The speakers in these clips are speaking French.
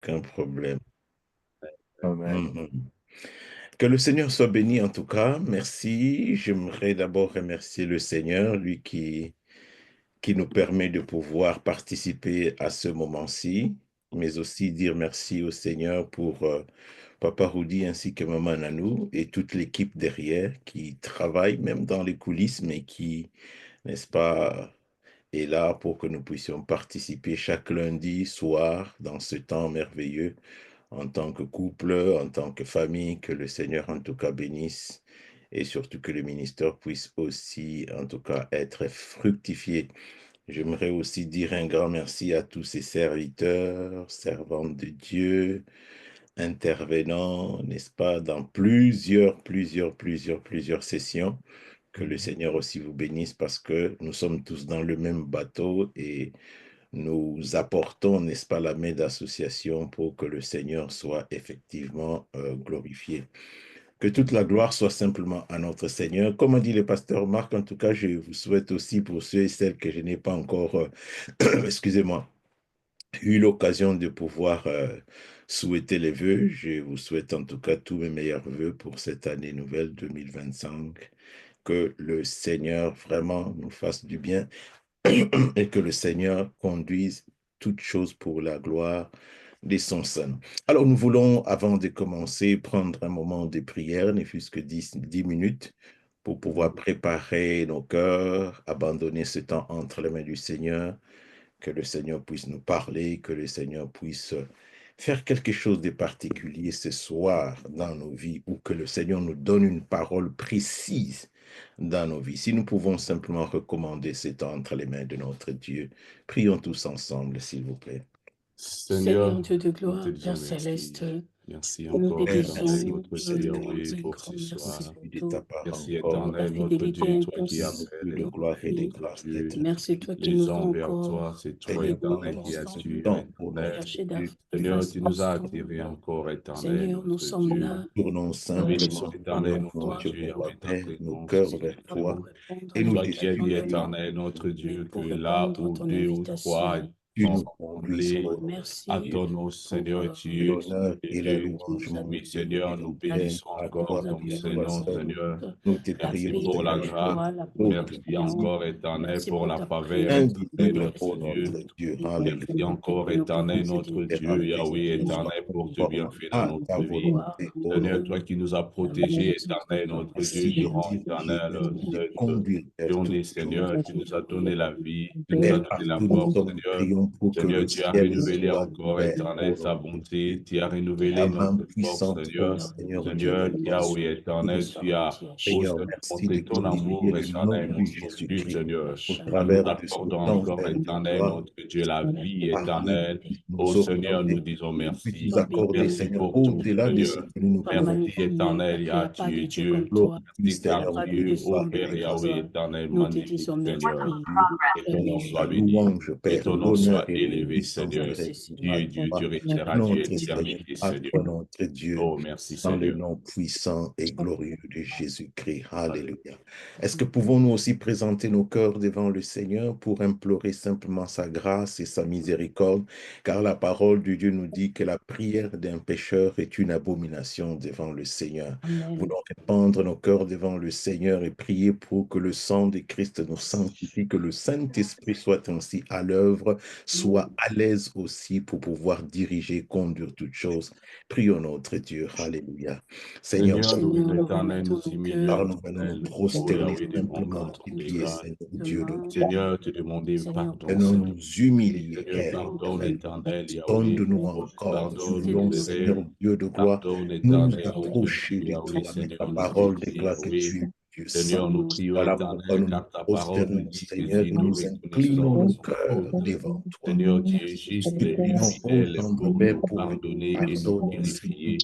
aucun problème. Amen. Mhm. Que le Seigneur soit béni en tout cas. Merci. J'aimerais d'abord remercier le Seigneur, lui qui nous permet de pouvoir participer à ce moment-ci, mais aussi dire merci au Seigneur pour Papa Rudy ainsi que Maman Nanou et toute l'équipe derrière qui travaille même dans les coulisses, mais qui, n'est-ce pas, est là pour que nous puissions participer chaque lundi soir dans ce temps merveilleux en tant que couple, en tant que famille, que le Seigneur en tout cas bénisse et surtout que le ministère puisse aussi en tout cas être fructifié. J'aimerais aussi dire un grand merci à tous ces serviteurs, servantes de Dieu, intervenants, n'est-ce pas, dans plusieurs sessions. Que le Seigneur aussi vous bénisse parce que nous sommes tous dans le même bateau et nous apportons, n'est-ce pas, la main d'association pour que le Seigneur soit effectivement glorifié. Que toute la gloire soit simplement à notre Seigneur. Comme a dit le pasteur Marc, en tout cas, je vous souhaite aussi pour ceux et celles que je n'ai pas encore, excusez-moi, eu l'occasion de pouvoir souhaiter les vœux. Je vous souhaite en tout cas tous mes meilleurs vœux pour cette année nouvelle 2025. Que le Seigneur vraiment nous fasse du bien et que le Seigneur conduise toutes choses pour la gloire de son Saint. Alors nous voulons, avant de commencer, prendre un moment de prière, ne fût-ce que 10 minutes, pour pouvoir préparer nos cœurs, abandonner ce temps entre les mains du Seigneur, que le Seigneur puisse nous parler, que le Seigneur puisse faire quelque chose de particulier ce soir dans nos vies, ou que le Seigneur nous donne une parole précise dans nos vies. Si nous pouvons simplement recommander ce temps entre les mains de notre Dieu, prions tous ensemble, s'il vous plaît. Seigneur, Dieu de nous te gloire, disons Père merci. céleste, Merci nous te encore, Père, éternel, merci disons notre pour un cette Dieu, grand oui, et pour grand ce merci soir. pour de ta tout, part Merci, encore. pour ta éternel, notre Dieu, fidélité, toi ton qui as Nous fait plus les de gloire et de merveilles, notre grâce Dieu. d'être merci toi qui Les nous rends hommes vers encore toi, c'est toi, Seigneur, éternel, pendant qui as ce reconnaissants. tué, temps pour éternel. notre Chercher Dieu. Seigneur, face tu à nous as toi. attirés encore, éternel, Seigneur, nous notre sommes Dieu. là Tournons Nous bénissons, simplement, éternel, devant Seigneur, mon notre toi. Dieu, Dieu, vers ta avec ta paix, nos présence, cœurs C'est vers pas toi, pour Seigneur. répondre à et C'est nous nos toi te qui as dit, questions, supplions, éternel, notre mais Dieu, que pour là répondre à où ton deux ou trois invitation. tu sont nous conduis sur rassemblés notre à Merci Dieu. ton nom, pour Seigneur, L'honneur tu es et la Dieu. tu louange, nous as mon Oui, Dieu, Seigneur, nous t'appartiennent bénissons à donné encore toi la ton et à toi Saint-Nom, puissance, seul. Seigneur. Nous te la Merci prions, pour paix, la la Seigneur, grâce. joie, la pour Merci protection. encore, éternel, Merci pour pour la ta faveur, présence éternel, indicible notre pour Dieu. notre Dieu. Merci Alléluia. encore, que nous pouvons éternel, te notre dire Dieu, Yahweh, merci, Soit éternel, pour ce conforme bienfait dans à notre ta vie. volonté, gloire, ô Seigneur, nom. toi qui nous as la protégés, magnificence de éternel, ton notre Dieu, Merci de durant, sainteté. diriger, éternel, merci de cette conduire vers toutes journée, choses. Seigneur, tu nous as donné la vie, tu nous as Et donné la partout nous mort, sommes, nous Seigneur. prions pour que Seigneur, le tu as ciel renouvelé soit encore, ouvert, éternel, ô ta nom. bonté, tu as Ta renouvelé main notre force, puissante, ô Seigneur. Seigneur Dieu, Seigneur, est Yahweh, de éternel, tu Sois as, entière, oh Seigneur, Seigneur, merci de montré ton glorifier amour, le nom éternel, de miséricordieux, Jésus-Christ Seigneur, au en nous travers de ce accordant temps encore, fait de éternel, gloire. notre Dieu, la vie Parler, éternelle. nous Oh Seigneur, nous orienter, disons puis merci. nous sois accorder, béni, Merci Seigneur, pour tout, au-delà de ce Seigneur. que nous ne sois pouvons Merci magnifié, éternel, parce qu'il n'y Yah, a pas tu de es Dieu Dieu. comme toi. glorifier, Merci Il n'y a car Seigneur, pas mon de Dieu, tu de es, Dieu ô gloire et comme Père de grâce. Yahweh, toi. éternel, Nous te disons magnifique, Seigneur. merci. Que Père ton nom La soit éternel, béni. louange, Que Père, ton nom l'honneur soit et la élevé, puissance Seigneur. merci Tu Seigneur. reviendra es à Dieu, toi, tu resteras Dieu notre Seigneur, éternité, à Seigneur. toi, notre Dieu, Oh, merci, dans le Seigneur. nom puissant et glorieux de Jésus-Christ. Alléluia. Alléluia. Est-ce que pouvons-nous aussi présenter nos cœurs devant le Seigneur pour implorer simplement sa grâce et sa miséricorde, car la parole de Dieu nous dit que la prière d'un pécheur est une abomination devant le Seigneur. Amen. Voulons répandre nos cœurs devant le Seigneur et prier pour que le sang de Christ nous sanctifie, que le Saint-Esprit soit ainsi à l'œuvre, soit à l'aise aussi pour pouvoir diriger, conduire toutes choses. Prions notre Dieu. Alléluia. Seigneur, Seigneur, nous, Seigneur, nous éternel, nous remettons nos humilions, cœurs, par nous venons nous éternel. Oh, prosterner Yahweh, devant simplement ton à encore tes trône de pieds, grâce. Seigneur Dieu de demain. gloire. Seigneur, te demander Seigneur, ton pardon, Venons Saint, Seigneur. nous humilier, Seigneur, Père pardonne, éternel. éternel, Yahweh. Sonde-nous encore. Nous Pardonne nos voulons, Seigneur, Seigneur péchés. Dieu de gloire, Pardonne, nous éternel, notre approcher Dieu, de Yahweh, toi. Mais ta Seigneur, nous parole humilier, déclare que Yahweh. tu es Dieu saint. Seigneur, nous prions, Voilà pourquoi éternel, nous nous car ta parole nous prosternons, dit que Seigneur, si et nous nous inclinons reconnaissons nos notre cœurs faute, devant toi. Seigneur, tu es Nous juste te et prions, ô fidèle tendre pour Père, nous pour que tu pardonner et nous pardonnes ainsi toutes purifier.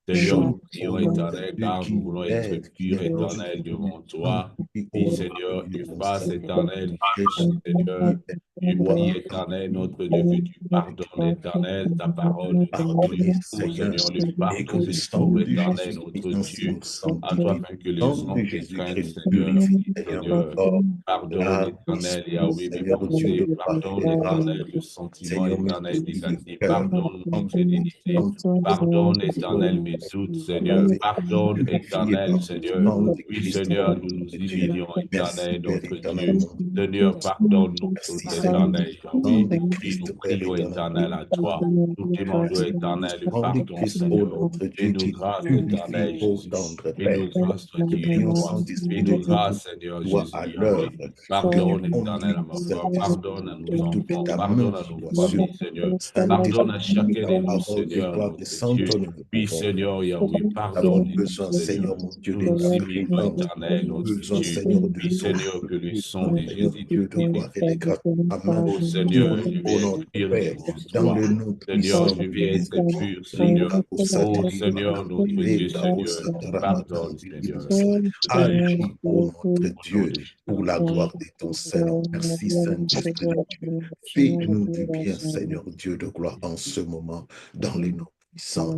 Seigneur, nous Chose, prions, ô notre éternel, Dieu, car qui nous nous voulons être aide, qui purs, n'est pas éternel, retenu. devant toi. Qui, Oui, ô Seigneur, Dieu, tu ton fasses, Seigneur, éternel, Jésus, oui, Seigneur, tu pries, toi, éternel, notre Dieu, que tu pardonnes, éternel, ta parole nous dit que le pardonner, oh, Seigneur, Seigneur, le et que pardon le se sang trouve, de éternel, Jésus-Christ notre ainsi Dieu, nous à toi, sanctifie. afin que Le les sang de hommes te craignent, Jésus-Christ nous Seigneur. purifie, Oui, Seigneur mon Seigneur, corps. pardonne, La éternel, puissance, Yahweh, mes Seigneur Dieu pensées, de gloire et pardonne, de grâce. éternel, le sentiment, Seigneur, mes éternel, soucis de négatif, cœur, pardonne en l'infidélité, pardonne, éternel, mes doutes, Seigneur, laver, pardonne, purifié éternel, par le Seigneur. sang de Oui, Christ, Seigneur, nous notre nous Dieu. humilions, Merci, éternel, Père notre éternel, Dieu. mon Dieu. Seigneur, pardonne nos Merci, fautes, Seigneur. éternel, Le sang Yahweh. de Oui, nous Christ, Père prions, éternel, éternel, nous à toi. Nous demandons, merci. Le éternel, le sang de pardon, Christ, ô Seigneur. notre Et Dieu, nous qui nous grâce, purifie, éternel ô Jésus. tendre Et Père. nous grâce, toi Nous qui es prions, roi. Et nous Saint-Esprit de Dieu, grâce, Seigneur toi Jésus, à Yahweh. l'œuvre, que Pardonne, éternel, à conduis, ma foi. Pardonne à Saint-Esprit, nos que toute enfants. ta main Pardonne à nos soit sur familles, nous. Seigneur. Pardonne à Saint-Esprit, chacun la de nous, parole de Seigneur, gloire et notre Dieu. sainte, nous ne Oui, pouvons pas. Seigneur Yahweh, Nous avons pardonne-nous, besoin, Seigneur. Seigneur mon Dieu, Nous de nous ta humilions, présence. Nous éternel, avons notre besoin, Dieu. Seigneur, de Oui, ton Seigneur, feu. que le Nous sang avons, de Seigneur Dieu de Jésus-Christ gloire et de grâce, ta main Oh Seigneur, sur je nous, vais ô être notre pur Père, devant dans toi. le nom Seigneur, puissant je de vais être Jésus-Christ. pur, Seigneur. Rika Oh Osatari Seigneur, notre Dieu, Rika Seigneur. Pardonne, Osataramatandi Seigneur. Ribosa. Agis, ô notre Au nom Dieu, de Jésus. pour la gloire de ton Saint-Nom. Merci, Saint-Esprit de Dieu. Fais-nous du bien, Seigneur Dieu de gloire, en ce moment, dans les noms puissants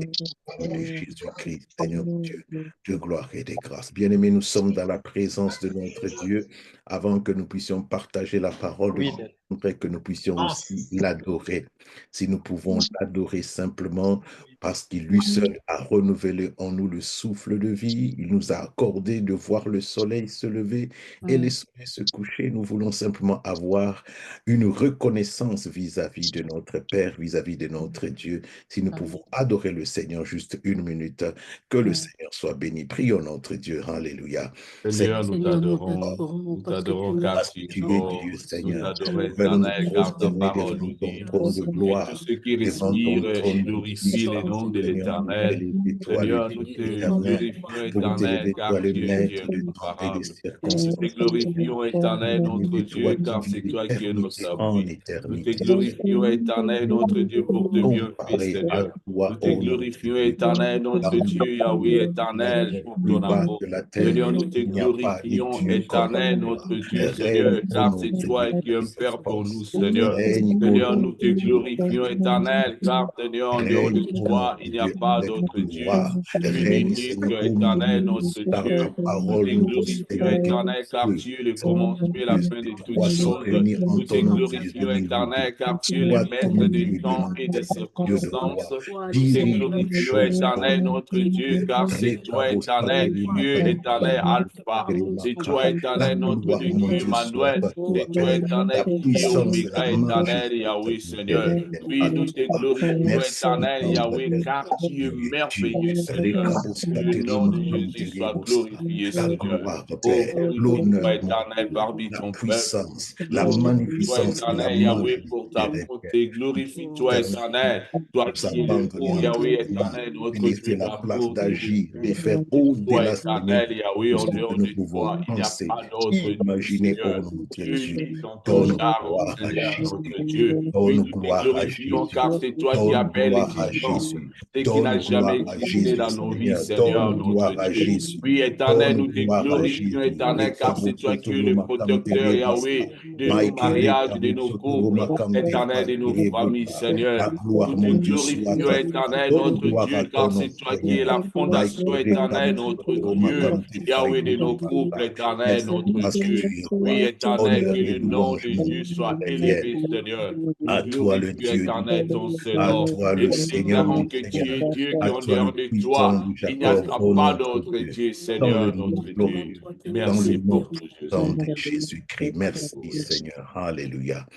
de Jésus-Christ, Seigneur Dieu, de gloire et de grâce. Bien-aimés, nous sommes dans la présence de notre Dieu. Avant que nous puissions partager la parole de Dieu, j'aimerais que nous puissions aussi l'adorer. Si nous pouvons l'adorer simplement parce qu'il lui seul a renouvelé en nous le souffle de vie, il nous a accordé de voir le soleil se lever et le soleil se coucher. Nous voulons simplement avoir une reconnaissance vis-à-vis de notre Père, vis-à-vis de notre Dieu. Si nous pouvons adorer le Seigneur juste une minute, que le Seigneur soit béni. Prions notre Dieu. Alléluia. Seigneur, nous Nous t'adorons car Parce tu que es tu es bon. Dieu, Nous Seigneur. t'adorons Venons nous éternel car ta prosterner parole devant nous ton dit trône de que tous gloire, ceux qui devant ton respirent trône de glorifient le puissance, nom de Seigneur, pour l'Éternel. t'élever, toi le Seigneur, Dieu nous te éternel, glorifions pour éternel t'élever, toi car le tu es maître Dieu de temps et des incomparable. Nous te circonstances. glorifions éternel notre Bien-aimé, toi Dieu qui car vis c'est toi qui es d'éternité notre en abri. Nous te éternité, Seigneur. glorifions éternel notre Dieu pour te bienfaits, Comparé à Seigneur. toi, Nous te ô notre glorifions Dieu, éternel notre dans le Dieu, Yahweh ciel, dans les éternel, lieux pour plus ton bas amour. de la terre, Seigneur, nous te il n'y a pas de glorifions, Dieu comme éternel, toi. notre Dieu, Règne, Seigneur, ô car c'est notre toi Dieu, qui es un puisse Père pour nous, force. Seigneur. Règne, ô Seigneur, notre nous te Dieu, glorifions, éternel, car Seigneur, en dehors de règne, ô toi, notre il n'y a Dieu, pas avec d'autre Dieu. gloire. Tu es Règne, l'unique, Seigneur, au milieu de éternel, nous, notre car ta Dieu. Nous parole te nous dit, glorifions, Seigneur, que éternel, car deux, tu es le Seigneur, commencement et la deux fin de et toutes trois sont choses. réunis en Nous te ton nom, tu es au glorifions, milieu d'eux. éternel, car tu es le Sois au maître des milieu de temps nous, et des Seigneur Dieu de circonstances. gloire. Nous te Dirige les glorifions, choses, ô éternel, notre notre Dieu, Dieu. car c'est toi, éternel, Dieu, éternel, Alpha. C'est toi, La éternel, notre gloire, Dieu, mon qui est Dieu, soit Emmanuel. à toi, C'est toi, Père. éternel, La qui est puissance et la Oméga, éternel, majesté Yahweh, te Seigneur. reviennent Oui, à nous te toi. glorifions, Merci, éternel, tendre Yahweh, Père, car parce que tu es tu es Dieu. merveilleux, Seigneur. Que le nom de Jésus soit glorifié, La Seigneur. gloire, Oh, Père, glorifie-toi, l'honneur, mon éternel, Dieu, parmi la ton peuple. puissance, la Glorifie-toi, magnificence et la éternel, Yahweh, majesté pour te ta reviennent. bonté. Glorifie-toi, Éternel, éternel. Toi nous qui es le abandonner haut, entre Yahweh, tes mains. éternel, Tu notre laisser Dieu la place d'amour, Dieu de d'agir, de paix. faire C'est toi, au-delà, Seigneur, éternel, Yahweh, de en ce que dehors nous de pouvons toi, il n'y a penser, pas d'autre Dieu, imaginer, Seigneur. ô notre Tu es Dieu. unique en ton Donne genre, gloire à Seigneur, Jésus. notre Dieu. Oui, Donne nous te gloire à glorifions Jésus. car c'est toi qui Donne appelles gloire à l'existence. Jésus. Ce qui n'a Donne jamais gloire à existé Jésus, dans nos vies, Seigneur. Seigneur, Donne notre gloire à Dieu. Jésus. Oui, éternel, Donne nous te gloire à glorifions, Jésus. éternel, car c'est toi qui es le protecteur, Yahweh, de nos mariages, de nos couples, éternel, de nos familles, Seigneur. La gloire, Nous te mon Dieu, soit glorifions, à toi. éternel, Donne notre gloire à Dieu, ton car nom, c'est toi qui es Seigneur. la fondation, éternel, notre Dieu, Yahweh de nos couples, éternel, Merci notre parce que Dieu. tu es Oui, roi. éternel, Honneur que et le nom louange, de mon Dieu Dieu, soit reviennent. élevé, Seigneur. Nous À toi le glorifions, Dieu du éternel, ton ciel, à Seigneur. toi Et le nous Seigneur déclarons des que tu Seigneurs, es Dieu qui à est en toi le dehors de puissant toi. de Il n'y a Jacob, ô pas notre d'autre Dieu, Dieu, dans le Seigneur, nom notre Dieu. glorieux, dans le Merci nom pour tout, puissant Jésus. de Jésus-Christ. Merci Seigneur, alléluia.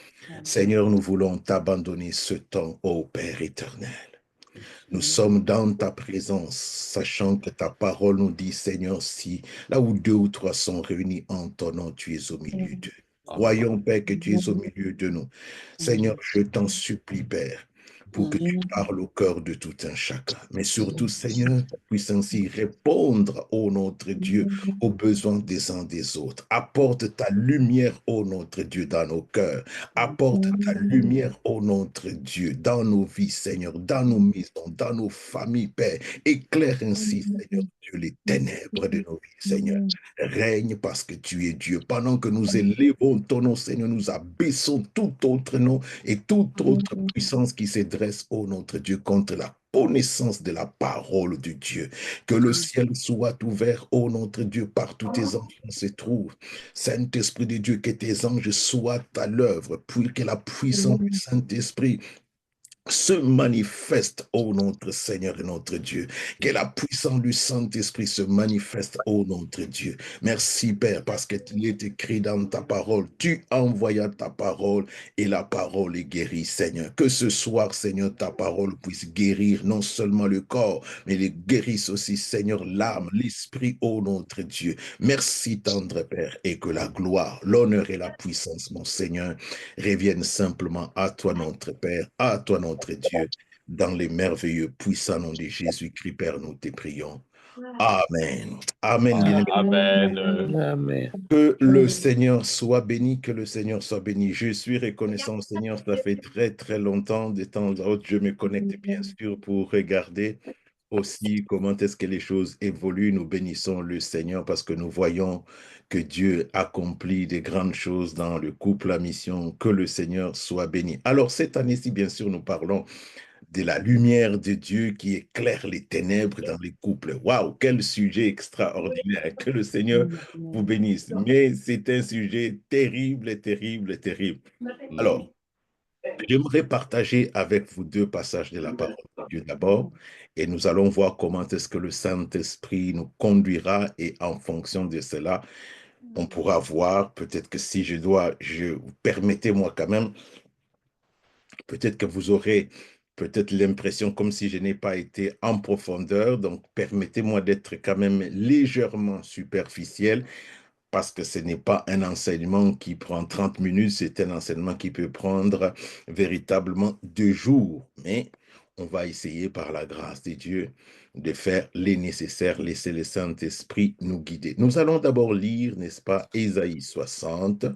Seigneur, nous voulons t'abandonner ce temps, ô Père éternel. Nous sommes dans ta présence, sachant que ta parole nous dit, Seigneur, si là où deux ou trois sont réunis en ton nom, tu es au milieu d'eux. Croyons, Père, que tu es au milieu de nous. Seigneur, je t'en supplie, Père, pour que tu parles au cœur de tout un chacun. Mais surtout, Seigneur, puisse ainsi répondre, ô notre Dieu, aux besoins des uns des autres. Apporte ta lumière, ô notre Dieu, dans nos cœurs. Apporte ta lumière, ô notre Dieu, dans nos vies, Seigneur, dans nos maisons, dans nos familles, Père. Éclaire ainsi, Seigneur Dieu, les ténèbres de nos vies, Seigneur. Règne parce que tu es Dieu. Pendant que nous élevons ton nom, Seigneur, nous abaissons tout autre nom et toute autre puissance qui se dresse, ô notre Dieu, contre la connaissance de la parole de Dieu. Que le ciel soit ouvert, ô notre Dieu, partout tes enfants se trouvent. Saint-Esprit de Dieu, que tes anges soient à l'œuvre, puis que la puissance du Saint-Esprit se manifeste, ô notre Seigneur et notre Dieu. Que la puissance du Saint-Esprit se manifeste, ô notre Dieu. Merci, Père, parce qu'il est écrit dans ta parole. Tu envoyas ta parole et la parole est guérie, Seigneur. Que ce soir, Seigneur, ta parole puisse guérir non seulement le corps, mais les guérisse aussi, Seigneur, l'âme, l'esprit, ô notre Dieu. Merci, tendre Père, et que la gloire, l'honneur et la puissance, mon Seigneur, reviennent simplement à toi, notre Père, à toi, notre Dieu, dans les merveilleux, puissants noms de Jésus-Christ, Père, nous te prions. Amen. Amen, bien-aimé. Amen. Amen. Que le Seigneur soit béni, que le Seigneur soit béni. Je suis reconnaissant, Seigneur, ça fait très, très longtemps, de temps à autre, je me connecte bien sûr pour regarder aussi comment est-ce que les choses évoluent. Nous bénissons le Seigneur parce que nous voyons que Dieu accomplit des grandes choses dans le couple, la mission, que le Seigneur soit béni. Alors cette année-ci, bien sûr, nous parlons de la lumière de Dieu qui éclaire les ténèbres dans les couples. Waouh, quel sujet extraordinaire. Que le Seigneur vous bénisse. Mais c'est un sujet terrible, terrible, terrible. Alors, j'aimerais partager avec vous deux passages de la parole de Dieu d'abord, et nous allons voir comment est-ce que le Saint-Esprit nous conduira, et en fonction de cela, on pourra voir, peut-être que si je dois, permettez-moi quand même, peut-être que vous aurez peut-être l'impression comme si je n'ai pas été en profondeur, donc permettez-moi d'être quand même légèrement superficiel, parce que ce n'est pas un enseignement qui prend 30 minutes, c'est un enseignement qui peut prendre véritablement 2 jours. Mais on va essayer par la grâce de Dieu de faire les nécessaires, laisser le Saint-Esprit nous guider. Nous allons d'abord lire, n'est-ce pas, Ésaïe 60.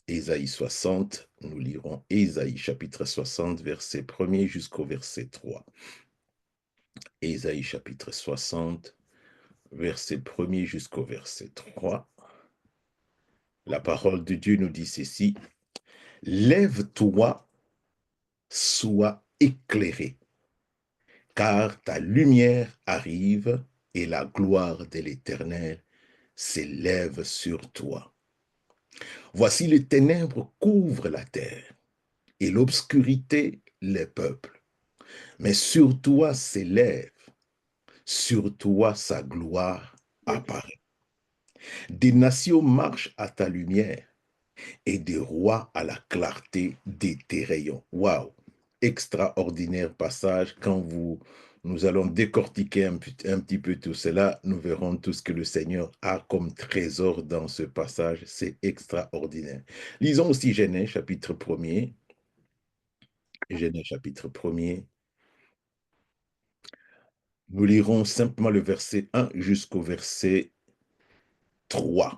Ésaïe 60, nous lirons Ésaïe chapitre 60, verset 1er jusqu'au verset 3. Ésaïe chapitre 60, verset 1er jusqu'au verset 3. La parole de Dieu nous dit ceci: lève-toi, sois éclairé, car ta lumière arrive et la gloire de l'Éternel s'élève sur toi. Voici les ténèbres couvrent la terre et l'obscurité les peuples. Mais sur toi s'élève, sur toi sa gloire apparaît. Des nations marchent à ta lumière et des rois à la clarté de tes rayons. Waouh! Extraordinaire passage. Quand nous allons décortiquer un petit peu tout cela, nous verrons tout ce que le Seigneur a comme trésor dans ce passage. C'est extraordinaire. Lisons aussi Genèse chapitre 1er. Genèse chapitre 1er. Nous lirons simplement le verset 1 jusqu'au verset 3.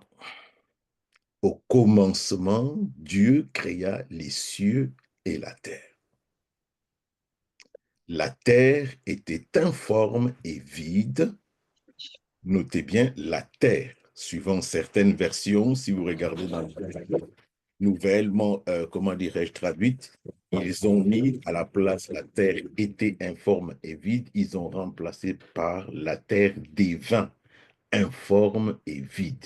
Au commencement, Dieu créa les cieux et la terre. La terre était informe et vide. Notez bien la terre, suivant certaines versions, si vous regardez dans les nouvellement, comment dirais-je, traduite, ils ont mis à la place la terre était informe et vide, ils ont remplacé par la terre des vins, informe et vide.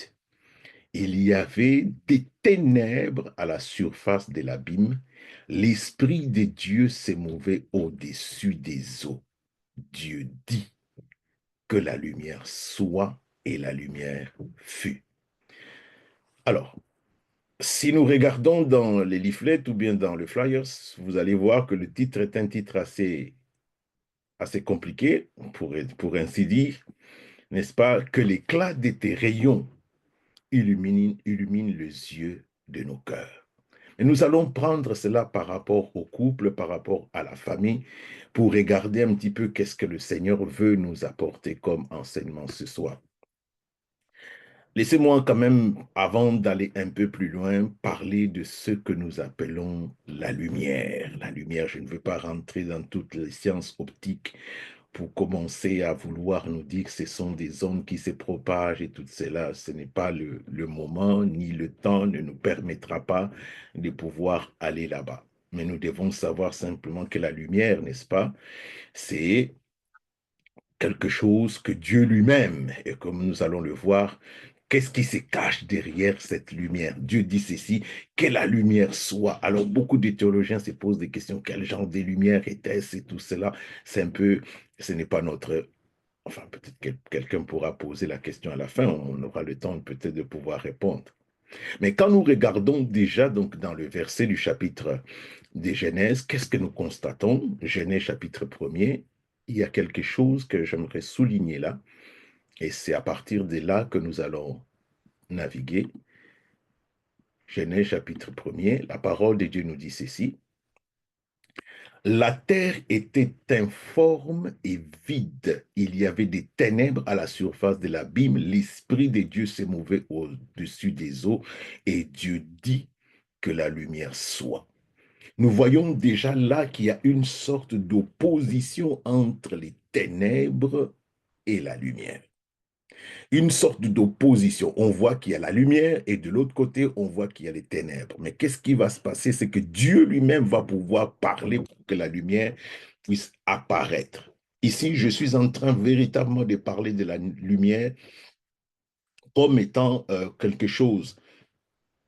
Il y avait des ténèbres à la surface de l'abîme. L'Esprit de Dieu s'est mouvé au-dessus des eaux. Dieu dit que la lumière soit et la lumière fut. Alors, si nous regardons dans les leaflets ou bien dans le flyers, vous allez voir que le titre est un titre assez compliqué, pour ainsi dire, n'est-ce pas? Que l'éclat de tes rayons illumine les yeux de nos cœurs. Et nous allons prendre cela par rapport au couple, par rapport à la famille, pour regarder un petit peu qu'est-ce que le Seigneur veut nous apporter comme enseignement ce soir. Laissez-moi quand même, avant d'aller un peu plus loin, parler de ce que nous appelons la lumière. La lumière, je ne veux pas rentrer dans toutes les sciences optiques pour commencer à vouloir nous dire que ce sont des ondes qui se propagent et tout cela. Ce n'est pas le moment, ni le temps ne nous permettra pas de pouvoir aller là-bas. Mais nous devons savoir simplement que la lumière, n'est-ce pas, c'est quelque chose que Dieu lui-même, et comme nous allons le voir, qu'est-ce qui se cache derrière cette lumière? Dieu dit ceci, que la lumière soit. Alors, beaucoup de théologiens se posent des questions, quel genre de lumière était-ce et tout cela? C'est un peu, ce n'est pas notre... Enfin, peut-être que quelqu'un pourra poser la question à la fin, on aura le temps peut-être de pouvoir répondre. Mais quand nous regardons déjà donc dans le verset du chapitre des Genèse, qu'est-ce que nous constatons? Genèse chapitre 1er, il y a quelque chose que j'aimerais souligner là, et c'est à partir de là que nous allons naviguer. Genèse chapitre 1er, la parole de Dieu nous dit ceci. La terre était informe et vide. Il y avait des ténèbres à la surface de l'abîme. L'Esprit de Dieu se mouvait au-dessus des eaux et Dieu dit que la lumière soit. Nous voyons déjà là qu'il y a une sorte d'opposition entre les ténèbres et la lumière. Une sorte d'opposition. On voit qu'il y a la lumière et de l'autre côté, on voit qu'il y a les ténèbres. Mais qu'est-ce qui va se passer? C'est que Dieu lui-même va pouvoir parler pour que la lumière puisse apparaître. Ici, je suis en train véritablement de parler de la lumière comme étant quelque chose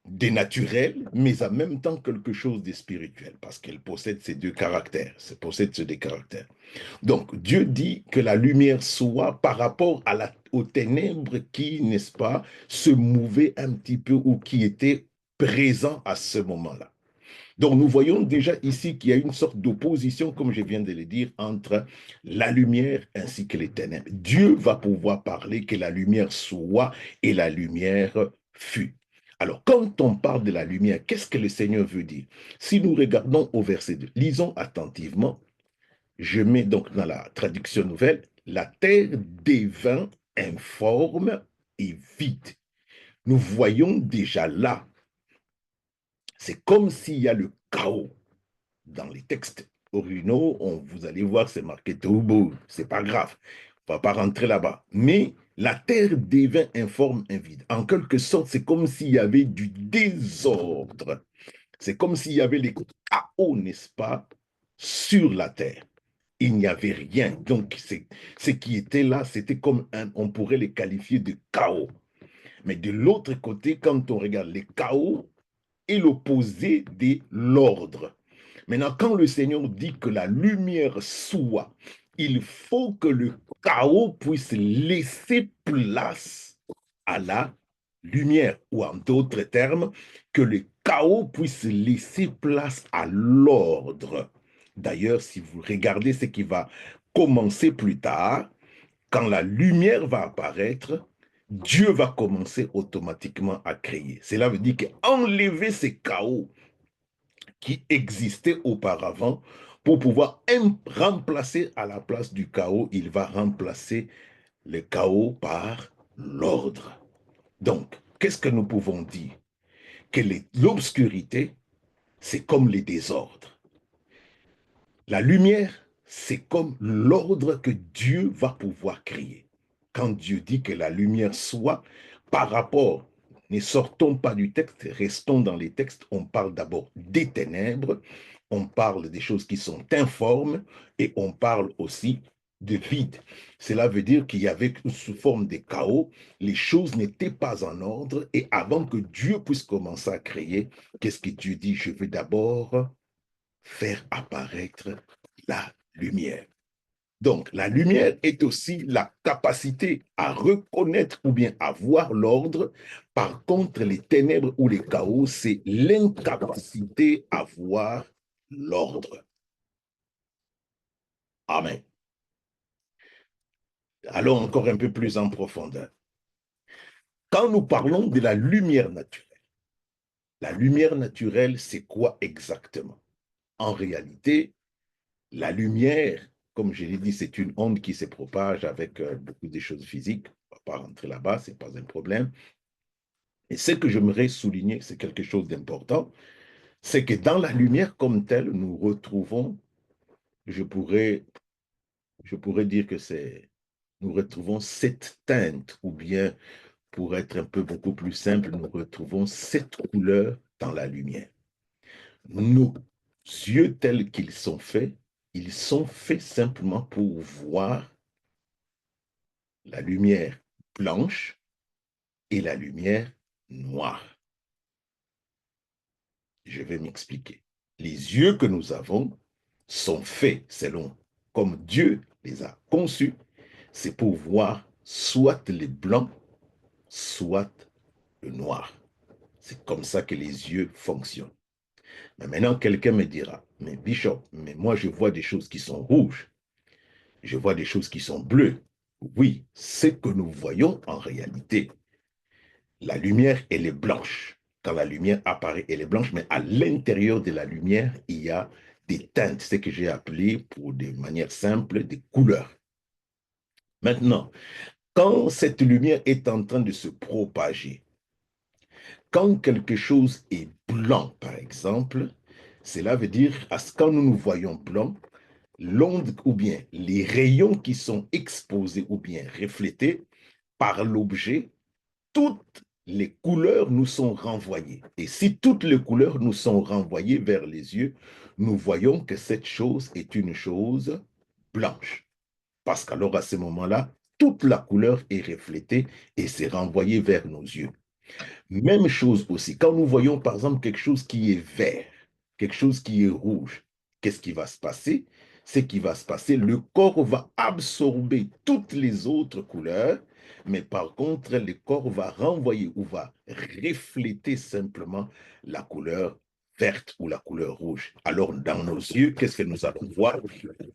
de naturel, mais en même temps quelque chose de spirituel, parce qu'elle possède ces deux caractères, elle possède ces deux caractères. Donc, Dieu dit que la lumière soit par rapport aux ténèbres qui, n'est-ce pas, se mouvaient un petit peu ou qui étaient présents à ce moment-là. Donc, nous voyons déjà ici qu'il y a une sorte d'opposition, comme je viens de le dire, entre la lumière ainsi que les ténèbres. Dieu va pouvoir parler que la lumière soit et la lumière fut. Alors, quand on parle de la lumière, qu'est-ce que le Seigneur veut dire? Si nous regardons au verset 2, lisons attentivement. Je mets donc dans la traduction nouvelle, la terre devint informe et vide. Nous voyons déjà là, c'est comme s'il y a le chaos dans les textes originaux. Vous allez voir, c'est marqué Toubo, c'est pas grave, on va pas rentrer là-bas. Mais la terre devint informe et vide. En quelque sorte, c'est comme s'il y avait du désordre. C'est comme s'il y avait les chaos, n'est-ce pas, sur la terre. Il n'y avait rien. Donc, ce qui était là, c'était comme on pourrait les qualifier de chaos. Mais de l'autre côté, quand on regarde les chaos, est l'opposé de l'ordre. Maintenant, quand le Seigneur dit que la lumière soit, il faut que le chaos puisse laisser place à la lumière, ou en d'autres termes, que le chaos puisse laisser place à l'ordre. D'ailleurs, si vous regardez ce qui va commencer plus tard, quand la lumière va apparaître, Dieu va commencer automatiquement à créer. Cela veut dire qu'enlever ces chaos qui existaient auparavant, pour pouvoir remplacer à la place du chaos, il va remplacer le chaos par l'ordre. Donc, qu'est-ce que nous pouvons dire? Que l'obscurité, c'est comme les désordres. La lumière, c'est comme l'ordre que Dieu va pouvoir créer. Quand Dieu dit que la lumière soit, par rapport, ne sortons pas du texte, restons dans les textes, on parle d'abord des ténèbres, on parle des choses qui sont informes et on parle aussi de vide. Cela veut dire qu'il y avait sous forme de chaos, les choses n'étaient pas en ordre et avant que Dieu puisse commencer à créer, qu'est-ce que Dieu dit? Je veux d'abord faire apparaître la lumière. Donc, la lumière est aussi la capacité à reconnaître ou bien à voir l'ordre. Par contre, les ténèbres ou les chaos, c'est l'incapacité à voir l'ordre. Amen. Allons encore un peu plus en profondeur. Quand nous parlons de la lumière naturelle, La lumière naturelle, c'est quoi exactement? En réalité, la lumière, comme je l'ai dit, c'est une onde qui se propage avec beaucoup de choses physiques. On ne va pas rentrer là-bas, ce n'est pas un problème. Et ce que j'aimerais souligner, c'est quelque chose d'important, c'est que dans la lumière comme telle, nous retrouvons, je pourrais, je pourrais dire que nous retrouvons cette teinte, ou bien, pour être un peu beaucoup plus simple, nous retrouvons cette couleur dans la lumière. Nos yeux tels qu'ils sont faits, ils sont faits simplement pour voir la lumière blanche et la lumière noire. Je vais m'expliquer. Les yeux que nous avons sont faits selon comme Dieu les a conçus, c'est pour voir soit le blanc, soit le noir. C'est comme ça que les yeux fonctionnent. Mais maintenant, quelqu'un me dira, mais Bishop, mais moi je vois des choses qui sont rouges, je vois des choses qui sont bleues. Oui, ce que nous voyons en réalité, la lumière, elle est blanche. Quand la lumière apparaît, elle est blanche, mais à l'intérieur de la lumière, il y a des teintes, ce que j'ai appelé, pour de manière simple, des couleurs. Maintenant, quand cette lumière est en train de se propager, quand quelque chose est blanc, par exemple, cela veut dire, quand nous nous voyons blanc, l'onde ou bien les rayons qui sont exposés ou bien reflétés par l'objet, toutes les couleurs nous sont renvoyées. Et si toutes les couleurs nous sont renvoyées vers les yeux, nous voyons que cette chose est une chose blanche. Parce qu'alors à ce moment-là, toute la couleur est reflétée et c'est renvoyé vers nos yeux. Même chose aussi, quand nous voyons par exemple quelque chose qui est vert, quelque chose qui est rouge, qu'est-ce qui va se passer? Ce qui va se passer, le corps va absorber toutes les autres couleurs, mais par contre, le corps va renvoyer ou va refléter simplement la couleur verte ou la couleur rouge. Alors, dans nos yeux, qu'est-ce que nous allons voir?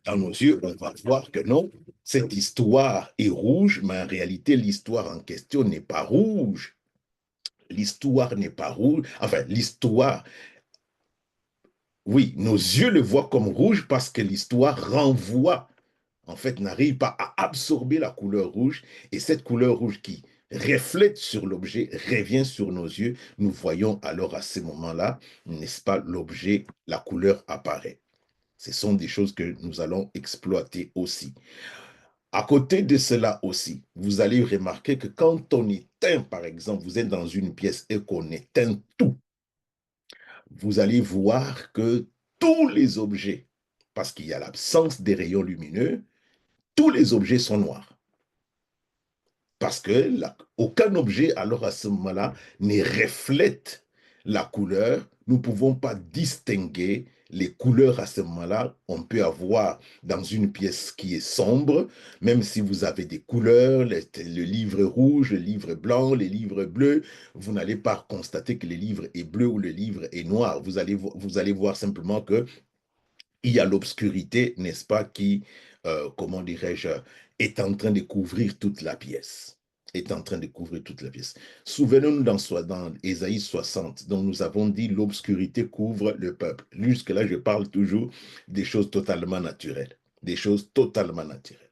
Dans nos yeux, on va voir que non, cette histoire est rouge, mais en réalité, l'histoire en question n'est pas rouge. L'histoire n'est pas rouge. Enfin, l'histoire, oui, nos yeux le voient comme rouge parce que l'histoire renvoie, en fait, n'arrive pas à absorber la couleur rouge. Et cette couleur rouge qui reflète sur l'objet revient sur nos yeux. Nous voyons alors à ce moment-là, n'est-ce pas, l'objet, la couleur apparaît. Ce sont des choses que nous allons exploiter aussi. À côté de cela aussi, vous allez remarquer que quand on éteint, par exemple, vous êtes dans une pièce et qu'on éteint tout, vous allez voir que tous les objets, parce qu'il y a l'absence des rayons lumineux, tous les objets sont noirs. Parce que aucun objet, alors à ce moment-là, ne reflète la couleur. Nous ne pouvons pas distinguer les couleurs à ce moment-là. On peut avoir dans une pièce qui est sombre, même si vous avez des couleurs, le livre rouge, le livre blanc, les livres bleus, vous n'allez pas constater que le livre est bleu ou le livre est noir. Vous allez voir simplement que il y a l'obscurité, n'est-ce pas, qui, comment dirais-je, est en train de couvrir toute la pièce. Est en train de couvrir toute la pièce. Souvenons-nous dans Ésaïe 60, dont nous avons dit l'obscurité couvre le peuple. Jusque-là, je parle toujours des choses totalement naturelles. Des choses totalement naturelles.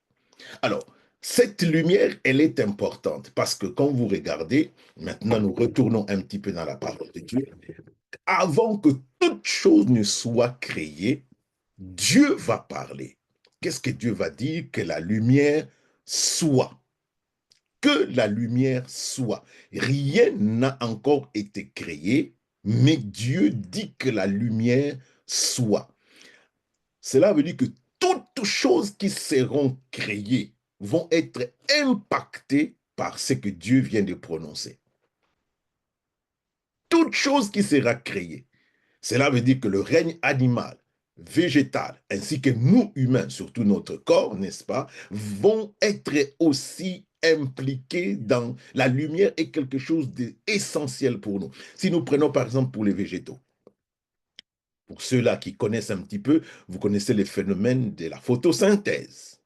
Alors, cette lumière, elle est importante parce que quand vous regardez, maintenant nous retournons un petit peu dans la parole de Dieu, avant que toute chose ne soit créée, Dieu va parler. Qu'est-ce que Dieu va dire? Que la lumière soit. Que la lumière soit. Rien n'a encore été créé, mais Dieu dit que la lumière soit. Cela veut dire que toutes choses qui seront créées vont être impactées par ce que Dieu vient de prononcer. Toute chose qui sera créée. Cela veut dire que le règne animal, végétal, ainsi que nous humains, surtout notre corps, n'est-ce pas, vont être aussi impliqués dans la lumière est quelque chose d'essentiel pour nous. Si nous prenons par exemple pour les végétaux, pour ceux-là qui connaissent un petit peu, vous connaissez les phénomènes de la photosynthèse.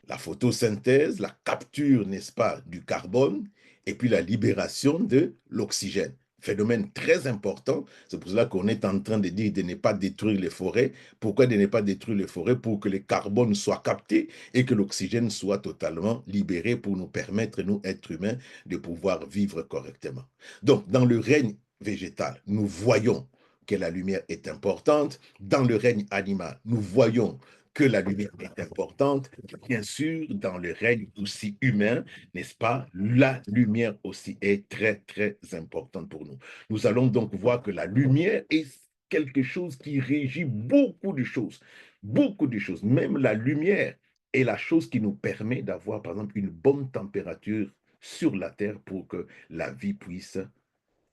La photosynthèse, la capture, n'est-ce pas, du carbone, et puis la libération de l'oxygène. Phénomène très important. C'est pour cela qu'on est en train de dire de ne pas détruire les forêts. Pourquoi de ne pas détruire les forêts? Pour que le carbone soit capté et que l'oxygène soit totalement libéré pour nous permettre, nous, êtres humains, de pouvoir vivre correctement. Donc, dans le règne végétal, nous voyons que la lumière est importante. Dans le règne animal, nous voyons que la lumière est importante. Bien sûr, dans le règne aussi humain, n'est-ce pas, la lumière aussi est très, très importante pour nous. Nous allons donc voir que la lumière est quelque chose qui régit beaucoup de choses, beaucoup de choses. Même la lumière est la chose qui nous permet d'avoir, par exemple, une bonne température sur la Terre pour que la vie puisse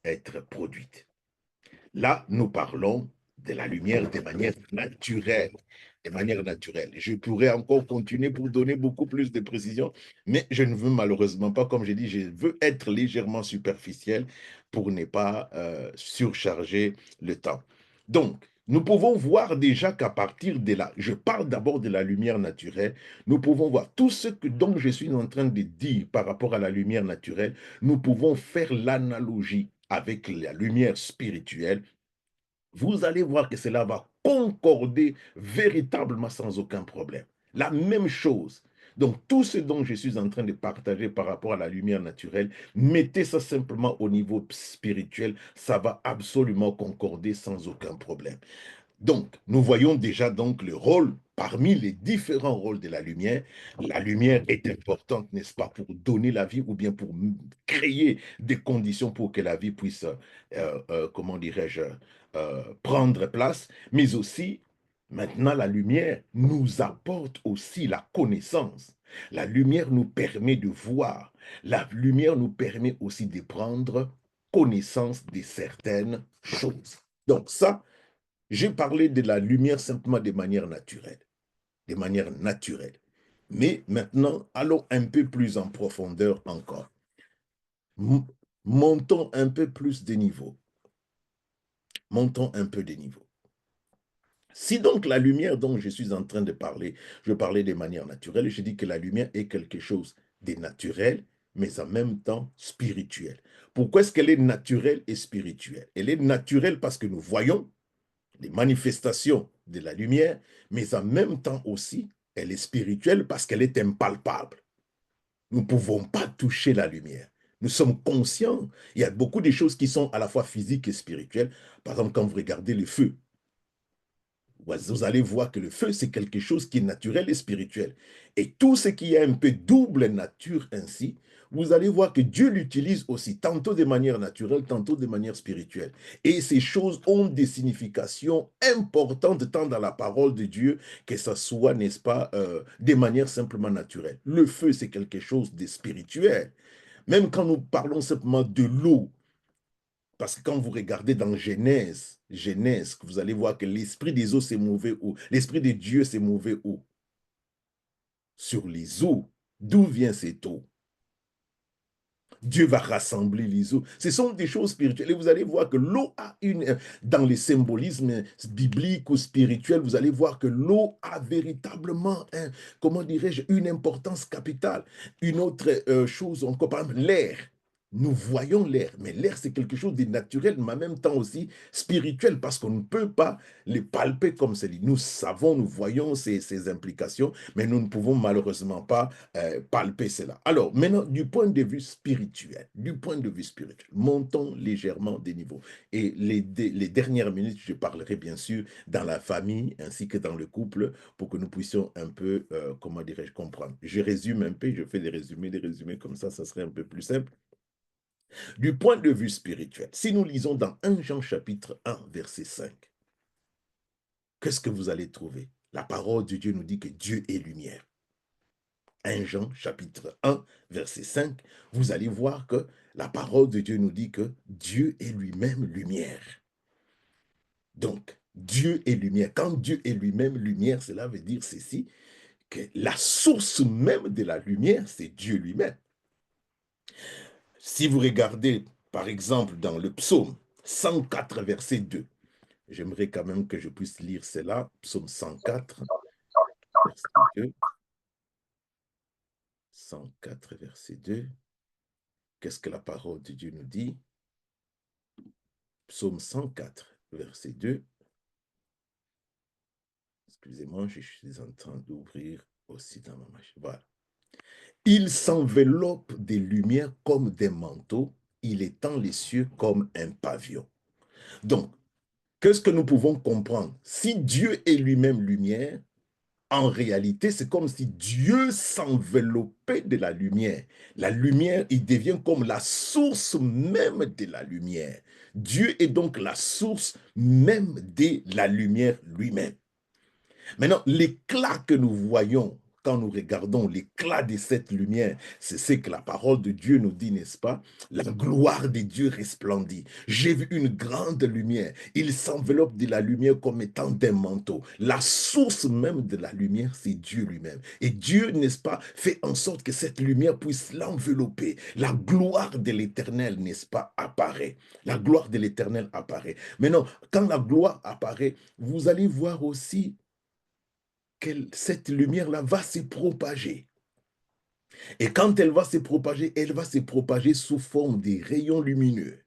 être produite. Là, nous parlons de la lumière de manière naturelle. De manière naturelle. Je pourrais encore continuer pour donner beaucoup plus de précisions, mais je ne veux malheureusement pas, comme j'ai dit, je veux être légèrement superficiel pour ne pas surcharger le temps. Donc, nous pouvons voir déjà qu'à partir de là, je parle d'abord de la lumière naturelle, nous pouvons voir tout ce dont je suis en train de dire par rapport à la lumière naturelle, nous pouvons faire l'analogie avec la lumière spirituelle. Vous allez voir que cela va concorder véritablement sans aucun problème. La même chose. Donc, tout ce dont je suis en train de partager par rapport à la lumière naturelle, mettez ça simplement au niveau spirituel, ça va absolument concorder sans aucun problème. Donc, nous voyons déjà donc le rôle, parmi les différents rôles de la lumière. La lumière est importante, n'est-ce pas, pour donner la vie ou bien pour créer des conditions pour que la vie puisse, comment dirais-je, prendre place. Mais aussi, maintenant, la lumière nous apporte aussi la connaissance. La lumière nous permet de voir. La lumière nous permet aussi de prendre connaissance de certaines choses. Donc ça, j'ai parlé de la lumière simplement de manière naturelle, de manière naturelle. Mais maintenant, allons un peu plus en profondeur encore. Montons un peu plus de niveau. Montons un peu de niveau. Si donc la lumière dont je suis en train de parler, je parlais de manière naturelle, je dis que la lumière est quelque chose de naturel, mais en même temps spirituel. Pourquoi est-ce qu'elle est naturelle et spirituelle? Elle est naturelle parce que nous voyons les manifestations de la lumière, mais en même temps aussi, elle est spirituelle parce qu'elle est impalpable. Nous ne pouvons pas toucher la lumière. Nous sommes conscients. Il y a beaucoup de choses qui sont à la fois physiques et spirituelles. Par exemple, quand vous regardez le feu, vous allez voir que le feu, c'est quelque chose qui est naturel et spirituel. Et tout ce qui est un peu double nature ainsi, vous allez voir que Dieu l'utilise aussi, tantôt de manière naturelle, tantôt de manière spirituelle. Et ces choses ont des significations importantes tant dans la parole de Dieu que ça soit, n'est-ce pas, de manière simplement naturelle. Le feu, c'est quelque chose de spirituel. Même quand nous parlons simplement de l'eau, parce que quand vous regardez dans Genèse, vous allez voir que l'esprit des eaux s'est mauvais où? L'esprit de Dieu s'est mauvais où? Sur les eaux. D'où vient cette eau? Dieu va rassembler les eaux. Ce sont des choses spirituelles. Et vous allez voir que l'eau a dans les symbolismes bibliques ou spirituels, vous allez voir que l'eau a véritablement, comment dirais-je, une importance capitale. Une autre chose encore, par exemple, l'air. Nous voyons l'air, mais l'air, c'est quelque chose de naturel, mais en même temps aussi spirituel, parce qu'on ne peut pas les palper comme c'est dit. Nous savons, nous voyons ces implications, mais nous ne pouvons malheureusement pas palper cela. Alors, maintenant, du point de vue spirituel, montons légèrement des niveaux. Et les dernières minutes, je parlerai bien sûr dans la famille ainsi que dans le couple pour que nous puissions un peu, comment dirais-je, comprendre. Je résume un peu, je fais des résumés comme ça serait un peu plus simple. Du point de vue spirituel, si nous lisons dans 1 Jean chapitre 1, verset 5, qu'est-ce que vous allez trouver? La parole de Dieu nous dit que Dieu est lumière. 1 Jean chapitre 1, verset 5, vous allez voir que la parole de Dieu nous dit que Dieu est lui-même lumière. Donc, Dieu est lumière. Quand Dieu est lui-même lumière, cela veut dire ceci, que la source même de la lumière, c'est Dieu lui-même. Si vous regardez, par exemple, dans le psaume 104, verset 2, j'aimerais quand même que je puisse lire cela, psaume 104, verset 2. 104, verset 2. Qu'est-ce que la parole de Dieu nous dit? psaume 104, verset 2. Excusez-moi, je suis en train d'ouvrir aussi dans ma machine. Voilà. Il s'enveloppe des lumières comme des manteaux, il étend les cieux comme un pavillon. Donc, qu'est-ce que nous pouvons comprendre? Si Dieu est lui-même lumière, en réalité, c'est comme si Dieu s'enveloppait de la lumière. La lumière, il devient comme la source même de la lumière. Dieu est donc la source même de la lumière lui-même. Maintenant, l'éclat que nous voyons quand nous regardons l'éclat de cette lumière, c'est ce que la parole de Dieu nous dit, n'est-ce pas? La gloire de Dieu resplendit. J'ai vu une grande lumière. Il s'enveloppe de la lumière comme étant d'un manteau. La source même de la lumière, c'est Dieu lui-même. Et Dieu, n'est-ce pas, fait en sorte que cette lumière puisse l'envelopper. La gloire de l'Éternel, n'est-ce pas, apparaît. La gloire de l'Éternel apparaît. Maintenant, quand la gloire apparaît, vous allez voir aussi que cette lumière-là va se propager. Et quand elle va se propager sous forme des rayons lumineux.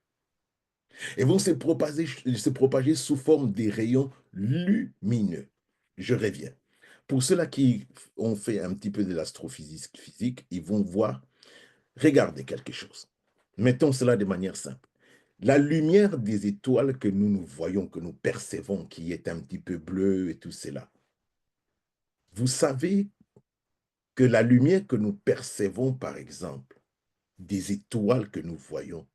Elles vont se propager sous forme des rayons lumineux. Je reviens. Pour ceux-là qui ont fait un petit peu de l'astrophysique, ils vont voir, regardez quelque chose. Mettons cela de manière simple. La lumière des étoiles que nous voyons, que nous percevons, qui est un petit peu bleue et tout cela, vous savez que la lumière que nous percevons, par exemple, des étoiles que nous voyons,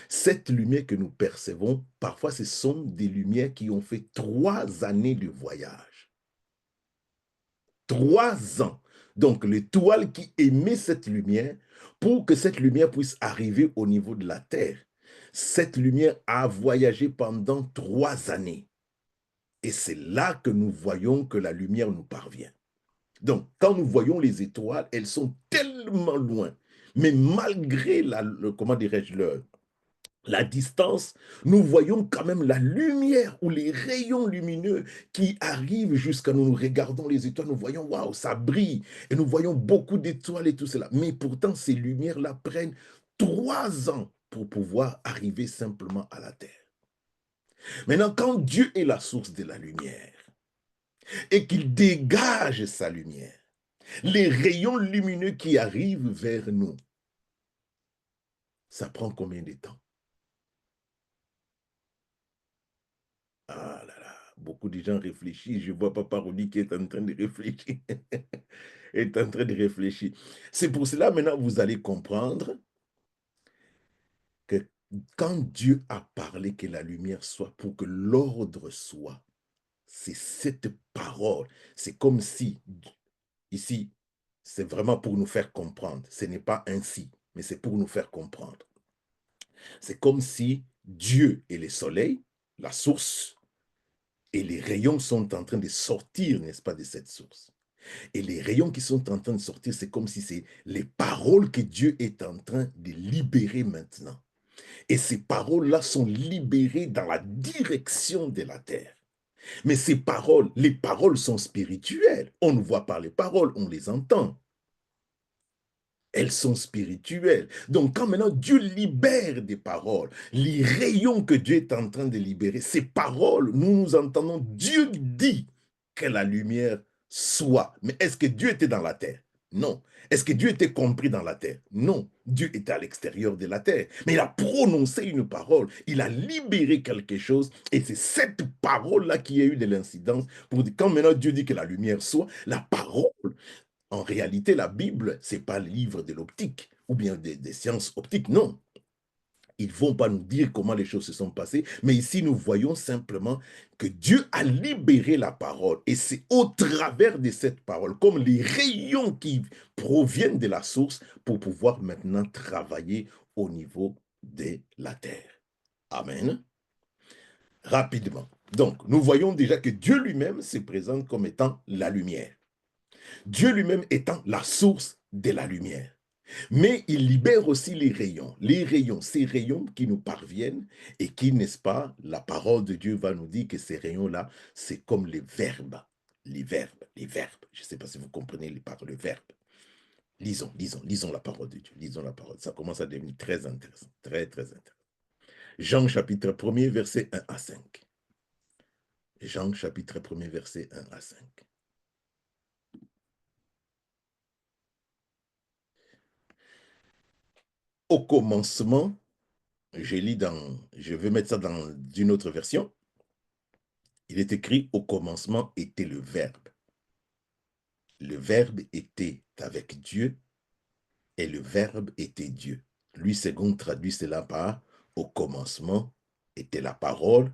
cette lumière que nous percevons, parfois ce sont des lumières qui ont fait 3 années de voyage. 3 ans. Donc l'étoile qui émet cette lumière, pour que cette lumière puisse arriver au niveau de la Terre, cette lumière a voyagé pendant 3 années. Et c'est là que nous voyons que la lumière nous parvient. Donc, quand nous voyons les étoiles, elles sont tellement loin. Mais malgré comment dirais-je, la distance, nous voyons quand même la lumière ou les rayons lumineux qui arrivent jusqu'à nous. Nous regardons les étoiles, nous voyons, waouh, ça brille. Et nous voyons beaucoup d'étoiles et tout cela. Mais pourtant, ces lumières-là prennent 3 ans pour pouvoir arriver simplement à la Terre. Maintenant, quand Dieu est la source de la lumière et qu'il dégage sa lumière, les rayons lumineux qui arrivent vers nous, ça prend combien de temps? Ah là là, beaucoup de gens réfléchissent. Je vois Papa Rodi qui est en train de réfléchir. est en train de réfléchir. C'est pour cela, maintenant, vous allez comprendre que quand Dieu a parlé que la lumière soit, pour que l'ordre soit, c'est cette parole. C'est comme si, ici, c'est vraiment pour nous faire comprendre. Ce n'est pas ainsi, mais c'est pour nous faire comprendre. C'est comme si Dieu est le soleil, la source, et les rayons sont en train de sortir, n'est-ce pas, de cette source. Et les rayons qui sont en train de sortir, c'est comme si c'est les paroles que Dieu est en train de libérer maintenant. Et ces paroles-là sont libérées dans la direction de la terre. Mais ces paroles, les paroles sont spirituelles. On ne voit pas les paroles, on les entend. Elles sont spirituelles. Donc, quand maintenant Dieu libère des paroles, les rayons que Dieu est en train de libérer, ces paroles, nous entendons, Dieu dit que la lumière soit. Mais est-ce que Dieu était dans la terre? Non. Est-ce que Dieu était compris dans la terre? Non. Dieu était à l'extérieur de la terre. Mais il a prononcé une parole, il a libéré quelque chose, et c'est cette parole-là qui a eu de l'incidence pour dire, quand maintenant Dieu dit que la lumière soit, la parole. En réalité, la Bible, ce n'est pas le livre de l'optique ou bien des sciences optiques, non. Ils ne vont pas nous dire comment les choses se sont passées, mais ici, nous voyons simplement que Dieu a libéré la parole. Et c'est au travers de cette parole, comme les rayons qui proviennent de la source, pour pouvoir maintenant travailler au niveau de la terre. Amen. Rapidement. Donc, nous voyons déjà que Dieu lui-même se présente comme étant la lumière. Dieu lui-même étant la source de la lumière. Mais il libère aussi les rayons, ces rayons qui nous parviennent et qui, n'est-ce pas, la parole de Dieu va nous dire que ces rayons-là, c'est comme les verbes. Les verbes, les verbes. Je ne sais pas si vous comprenez le verbe. Lisons la parole de Dieu, lisons la parole. Ça commence à devenir très intéressant, très, très intéressant. Jean chapitre 1er, verset 1 à 5. Jean chapitre 1er, verset 1 à 5. Au commencement, je vais mettre ça dans une autre version. Il est écrit, au commencement était le Verbe. Le Verbe était avec Dieu et le Verbe était Dieu. Lui, second, traduit cela par, au commencement était la parole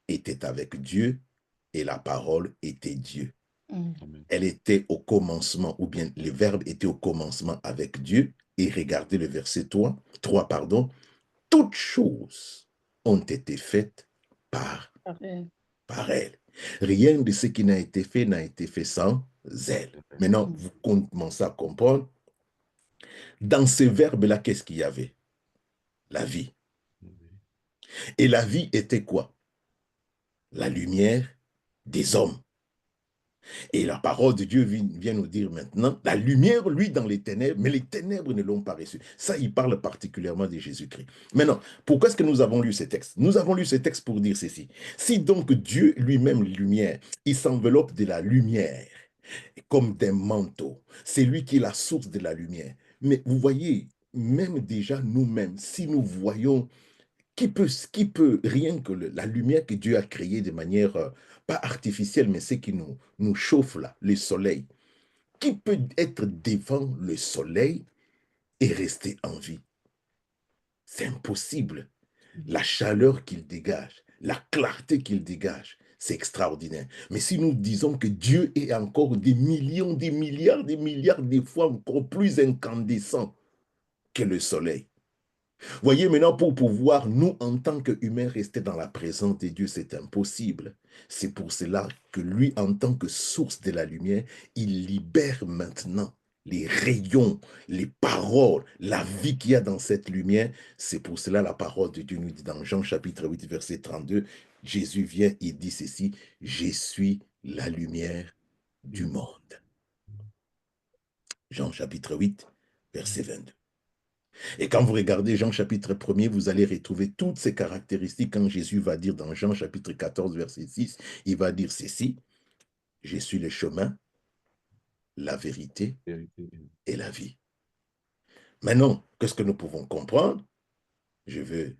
était avec Dieu et la parole était Dieu. Amen. Elle était au commencement, ou bien le Verbe était au commencement avec Dieu. Et regardez le verset 3, toutes choses ont été faites par elle. Rien de ce qui n'a été fait sans elle. Maintenant, vous commencez à comprendre. Dans ce verbe-là, qu'est-ce qu'il y avait? La vie. Et la vie était quoi? La lumière des hommes. Et la parole de Dieu vient nous dire maintenant, la lumière, lui, dans les ténèbres, mais les ténèbres ne l'ont pas reçu. Ça, il parle particulièrement de Jésus-Christ. Maintenant, pourquoi est-ce que nous avons lu ce texte? Nous avons lu ce texte pour dire ceci. Si donc Dieu lui-même, lumière, il s'enveloppe de la lumière comme d'un manteau, c'est lui qui est la source de la lumière. Mais vous voyez, même déjà nous-mêmes, si nous voyons qui peut rien que la lumière que Dieu a créée de manière pas artificielle, mais c'est qui nous chauffe là, le soleil. Qui peut être devant le soleil et rester en vie? C'est impossible. La chaleur qu'il dégage, la clarté qu'il dégage, c'est extraordinaire. Mais si nous disons que Dieu est encore des millions, des milliards de fois encore plus incandescent que le soleil, voyez, maintenant, pour pouvoir, nous, en tant qu'humains, rester dans la présence de Dieu, c'est impossible. C'est pour cela que lui, en tant que source de la lumière, il libère maintenant les rayons, les paroles, la vie qu'il y a dans cette lumière. C'est pour cela la parole de Dieu nous dit dans Jean chapitre 8, verset 32, Jésus vient et dit ceci, « Je suis la lumière du monde. » Jean chapitre 8, verset 22. Et quand vous regardez Jean chapitre 1er, vous allez retrouver toutes ces caractéristiques quand Jésus va dire dans Jean chapitre 14, verset 6, il va dire ceci, « Je suis le chemin, la vérité et la vie. » Maintenant, qu'est-ce que nous pouvons comprendre? Je vais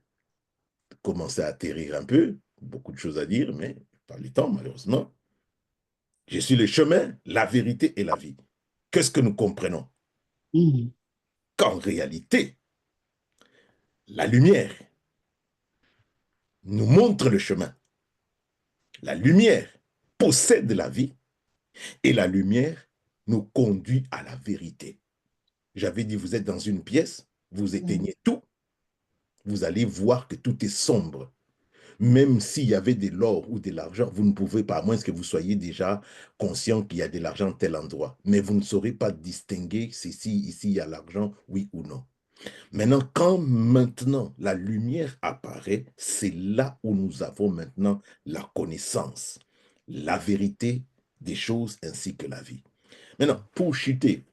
commencer à atterrir un peu, beaucoup de choses à dire, mais pas le temps malheureusement. Je suis le chemin, la vérité et la vie. Qu'est-ce que nous comprenons? Qu'en réalité, la lumière nous montre le chemin. La lumière possède la vie et la lumière nous conduit à la vérité. J'avais dit, vous êtes dans une pièce, vous éteignez tout, vous allez voir que tout est sombre. Même s'il y avait de l'or ou de l'argent, vous ne pouvez pas, à moins que vous soyez déjà conscient qu'il y a de l'argent à tel endroit. Mais vous ne saurez pas distinguer si ici il y a l'argent, oui ou non. Maintenant, quand maintenant la lumière apparaît, c'est là où nous avons maintenant la connaissance, la vérité des choses ainsi que la vie. Maintenant, pour chuter,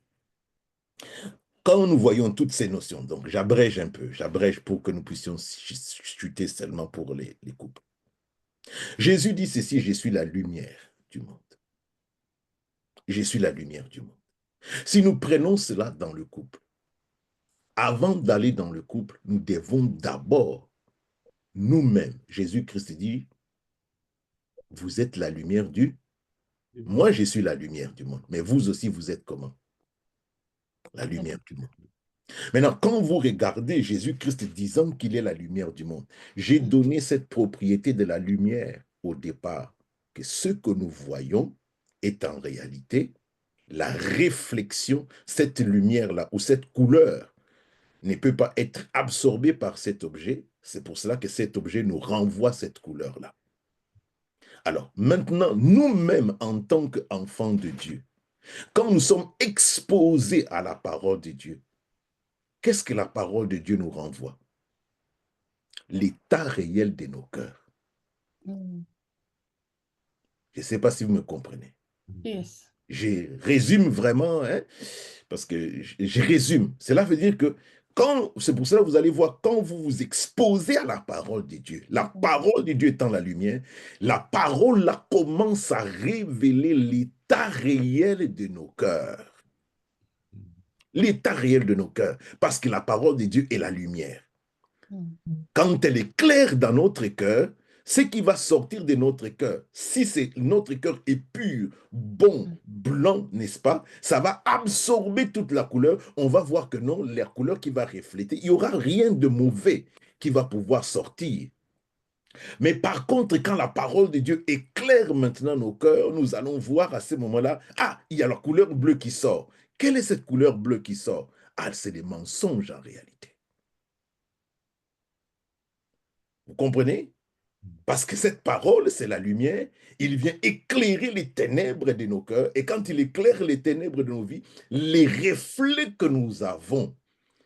quand nous voyons toutes ces notions, donc j'abrège un peu, j'abrège pour que nous puissions chuter seulement pour les couples. Jésus dit ceci, je suis la lumière du monde. Je suis la lumière du monde. Si nous prenons cela dans le couple, avant d'aller dans le couple, nous devons d'abord nous-mêmes, Jésus-Christ dit, vous êtes la lumière du... Moi, je suis la lumière du monde, mais vous aussi, vous êtes comment? La lumière du monde. Maintenant, quand vous regardez Jésus-Christ disant qu'il est la lumière du monde, j'ai donné cette propriété de la lumière au départ, que ce que nous voyons est en réalité la réflexion, cette lumière-là, ou cette couleur, ne peut pas être absorbée par cet objet. C'est pour cela que cet objet nous renvoie cette couleur-là. Alors, maintenant, nous-mêmes, en tant qu'enfants de Dieu, quand nous sommes exposés à la parole de Dieu, qu'est-ce que la parole de Dieu nous renvoie? L'état réel de nos cœurs. Je ne sais pas si vous me comprenez. Yes. Je résume vraiment, hein, parce que je résume. Cela veut dire que C'est pour cela que vous allez voir, quand vous vous exposez à la parole de Dieu, la parole de Dieu étant la lumière, la parole là commence à révéler l'état réel de nos cœurs. L'état réel de nos cœurs, parce que la parole de Dieu est la lumière. Quand elle est claire dans notre cœur, ce qui va sortir de notre cœur, si notre cœur est pur, bon, blanc, n'est-ce pas, ça va absorber toute la couleur. On va voir que non, la couleur qui va refléter, il n'y aura rien de mauvais qui va pouvoir sortir. Mais par contre, quand la parole de Dieu éclaire maintenant nos cœurs, nous allons voir à ce moment-là, ah, il y a la couleur bleue qui sort. Quelle est cette couleur bleue qui sort? Ah, c'est des mensonges en réalité. Vous comprenez? Parce que cette parole, c'est la lumière. Il vient éclairer les ténèbres de nos cœurs. Et quand il éclaire les ténèbres de nos vies, les reflets que nous avons,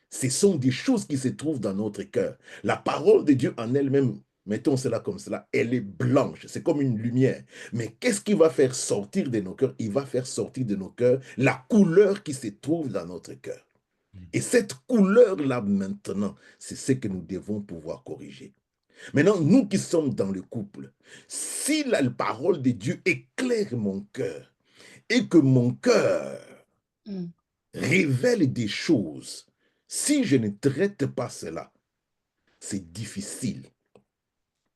ce sont des choses qui se trouvent dans notre cœur. La parole de Dieu en elle-même, mettons cela comme cela, elle est blanche. C'est comme une lumière. Mais qu'est-ce qui va faire sortir de nos cœurs? Il va faire sortir de nos cœurs la couleur qui se trouve dans notre cœur. Et cette couleur-là, maintenant, c'est ce que nous devons pouvoir corriger. Maintenant, nous qui sommes dans le couple, si la parole de Dieu éclaire mon cœur et que mon cœur révèle des choses, si je ne traite pas cela, c'est difficile.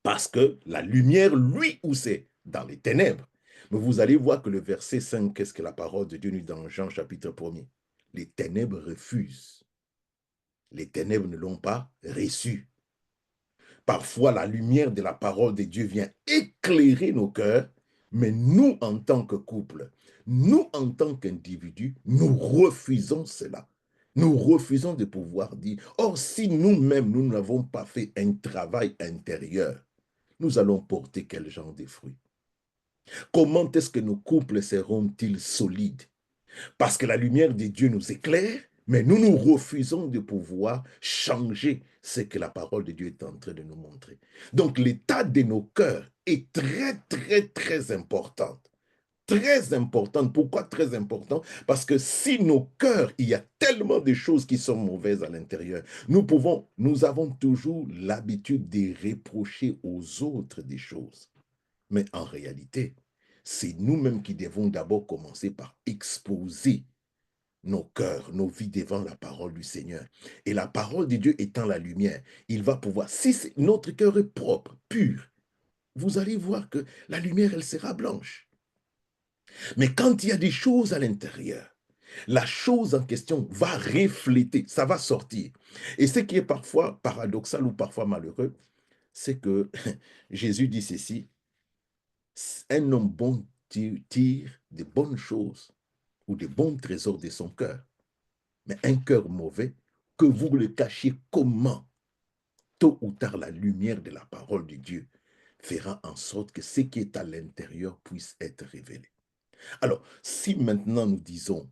Parce que la lumière, lui, où c'est? Dans les ténèbres. Mais vous allez voir que le verset 5, qu'est-ce que la parole de Dieu nous dit dans Jean chapitre 1er? Les ténèbres refusent. Les ténèbres ne l'ont pas reçu. Parfois, la lumière de la parole de Dieu vient éclairer nos cœurs, mais nous, en tant que couple, nous, en tant qu'individus, nous refusons cela. Nous refusons de pouvoir dire, or, si nous-mêmes, nous n'avons pas fait un travail intérieur, nous allons porter quel genre de fruits? Comment est-ce que nos couples seront-ils solides? Parce que la lumière de Dieu nous éclaire, mais nous nous refusons de pouvoir changer ce que la parole de Dieu est en train de nous montrer. Donc l'état de nos cœurs est très, très, très important. Très important. Pourquoi très important? Parce que si nos cœurs, il y a tellement de choses qui sont mauvaises à l'intérieur, nous avons toujours l'habitude de reprocher aux autres des choses. Mais en réalité, c'est nous-mêmes qui devons d'abord commencer par exposer nos cœurs, nos vies devant la parole du Seigneur. Et la parole de Dieu étant la lumière, il va pouvoir, si notre cœur est propre, pur, vous allez voir que la lumière, elle sera blanche. Mais quand il y a des choses à l'intérieur, la chose en question va refléter, ça va sortir. Et ce qui est parfois paradoxal ou parfois malheureux, c'est que Jésus dit ceci, un homme bon tire de bonnes choses ou de bons trésors de son cœur. Mais un cœur mauvais, que vous le cachiez comment? Tôt ou tard, la lumière de la parole de Dieu fera en sorte que ce qui est à l'intérieur puisse être révélé. Alors, si maintenant nous disons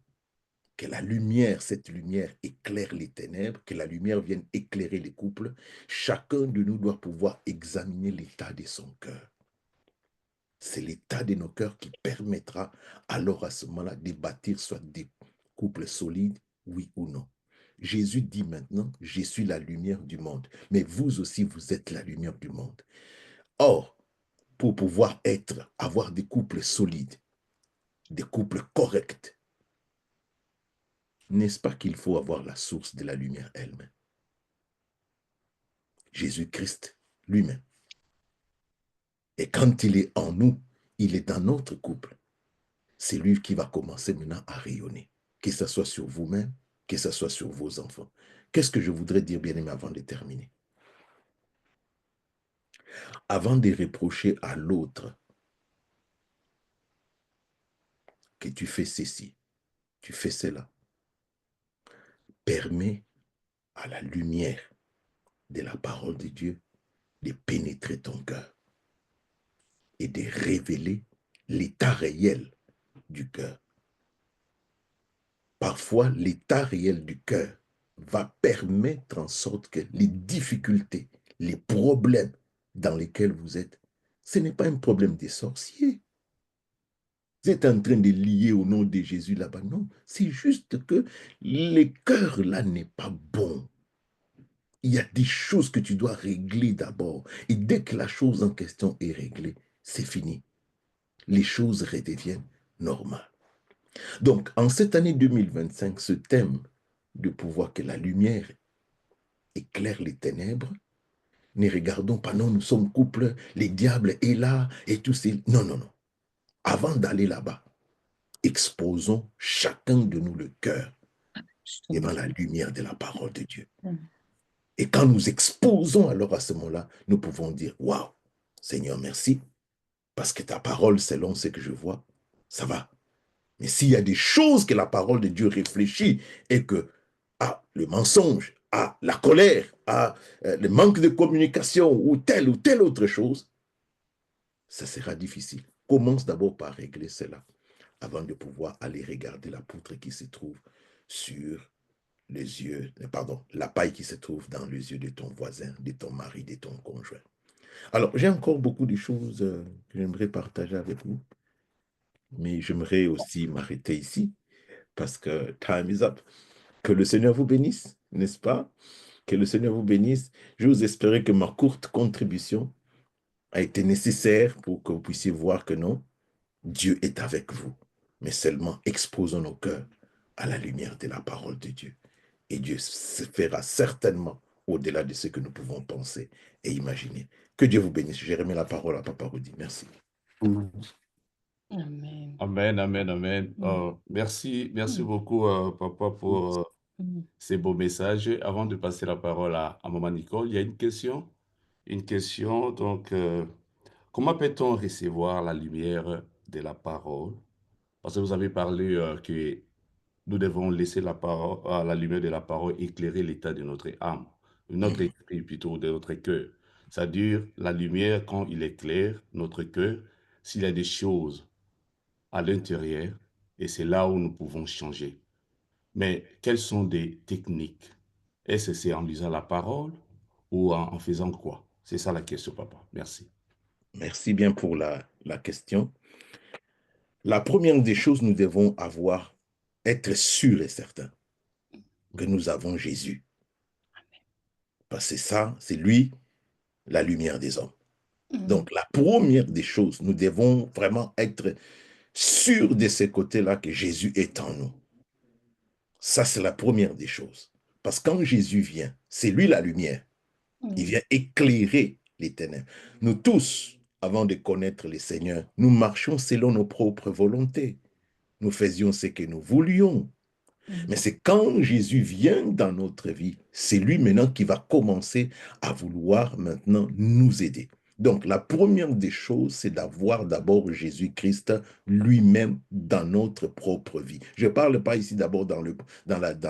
que la lumière, cette lumière éclaire les ténèbres, que la lumière vienne éclairer les couples, chacun de nous doit pouvoir examiner l'état de son cœur. C'est l'état de nos cœurs qui permettra alors à ce moment-là de bâtir soit des couples solides, oui ou non. Jésus dit maintenant, je suis la lumière du monde, mais vous aussi, vous êtes la lumière du monde. Or, pour pouvoir avoir des couples solides, des couples corrects, n'est-ce pas qu'il faut avoir la source de la lumière elle-même? Jésus-Christ lui-même. Et quand il est en nous, il est dans notre couple. C'est lui qui va commencer maintenant à rayonner. Que ce soit sur vous-même, que ce soit sur vos enfants. Qu'est-ce que je voudrais dire, bien-aimé, avant de terminer? Avant de reprocher à l'autre que tu fais ceci, tu fais cela, permets à la lumière de la parole de Dieu de pénétrer ton cœur et de révéler l'état réel du cœur. Parfois, l'état réel du cœur va permettre en sorte que les difficultés, les problèmes dans lesquels vous êtes, ce n'est pas un problème des sorciers. Vous êtes en train de lier au nom de Jésus là-bas. Non, c'est juste que le cœur là n'est pas bon. il y a des choses que tu dois régler d'abord. Et dès que la chose en question est réglée, c'est fini. Les choses redeviennent normales. Donc, en cette année 2025, ce thème de pouvoir que la lumière éclaire les ténèbres, ne regardons pas, non, nous sommes couple, les diables est là, et tout c'est... Non, non, non. Avant d'aller là-bas, exposons chacun de nous le cœur devant la lumière de la parole de Dieu. Et quand nous exposons alors à ce moment-là, nous pouvons dire, waouh, Seigneur, merci, parce que ta parole, selon ce que je vois, ça va. Mais s'il y a des choses que la parole de Dieu réfléchit et que, le mensonge, la colère, le manque de communication ou telle autre chose, ça sera difficile. Commence d'abord par régler cela avant de pouvoir aller regarder la poutre qui se trouve sur les yeux, pardon, la paille qui se trouve dans les yeux de ton voisin, de ton mari, de ton conjoint. Alors, j'ai encore beaucoup de choses que j'aimerais partager avec vous, mais j'aimerais aussi m'arrêter ici parce que time is up. Que le Seigneur vous bénisse, n'est-ce pas? Que le Seigneur vous bénisse. Je vous espérais que ma courte contribution a été nécessaire pour que vous puissiez voir que non, Dieu est avec vous, mais seulement exposons nos cœurs à la lumière de la parole de Dieu. Et Dieu se fera certainement au-delà de ce que nous pouvons penser et imaginer. Que Dieu vous bénisse. J'ai remis la parole à Papa Rudy. Merci. Amen. Amen, amen, amen. Merci beaucoup, Papa, pour ces beaux messages. Avant de passer la parole à Maman Nicole, il y a une question. Donc, comment peut-on recevoir la lumière de la parole? Parce que vous avez parlé que nous devons laisser la lumière de la parole éclairer l'état de notre âme, de notre esprit plutôt, de notre cœur. C'est-à-dire, la lumière, quand il éclaire notre cœur, s'il y a des choses à l'intérieur, et c'est là où nous pouvons changer. Mais quelles sont des techniques? Est-ce que c'est en lisant la parole ou en faisant quoi? C'est ça la question, papa. Merci. Merci bien pour la question. La première des choses, nous devons être sûrs et certains que nous avons Jésus. Parce que ça, c'est lui, la lumière des hommes. Donc, la première des choses, nous devons vraiment être sûrs de ce côté-là que Jésus est en nous. Ça, c'est la première des choses. Parce que quand Jésus vient, c'est lui la lumière. Il vient éclairer les ténèbres. Nous tous, avant de connaître le Seigneur, nous marchions selon nos propres volontés. Nous faisions ce que nous voulions. Mais c'est quand Jésus vient dans notre vie, c'est lui maintenant qui va commencer à vouloir maintenant nous aider. Donc, la première des choses, c'est d'avoir d'abord Jésus-Christ lui-même dans notre propre vie. Je ne parle pas ici d'abord dans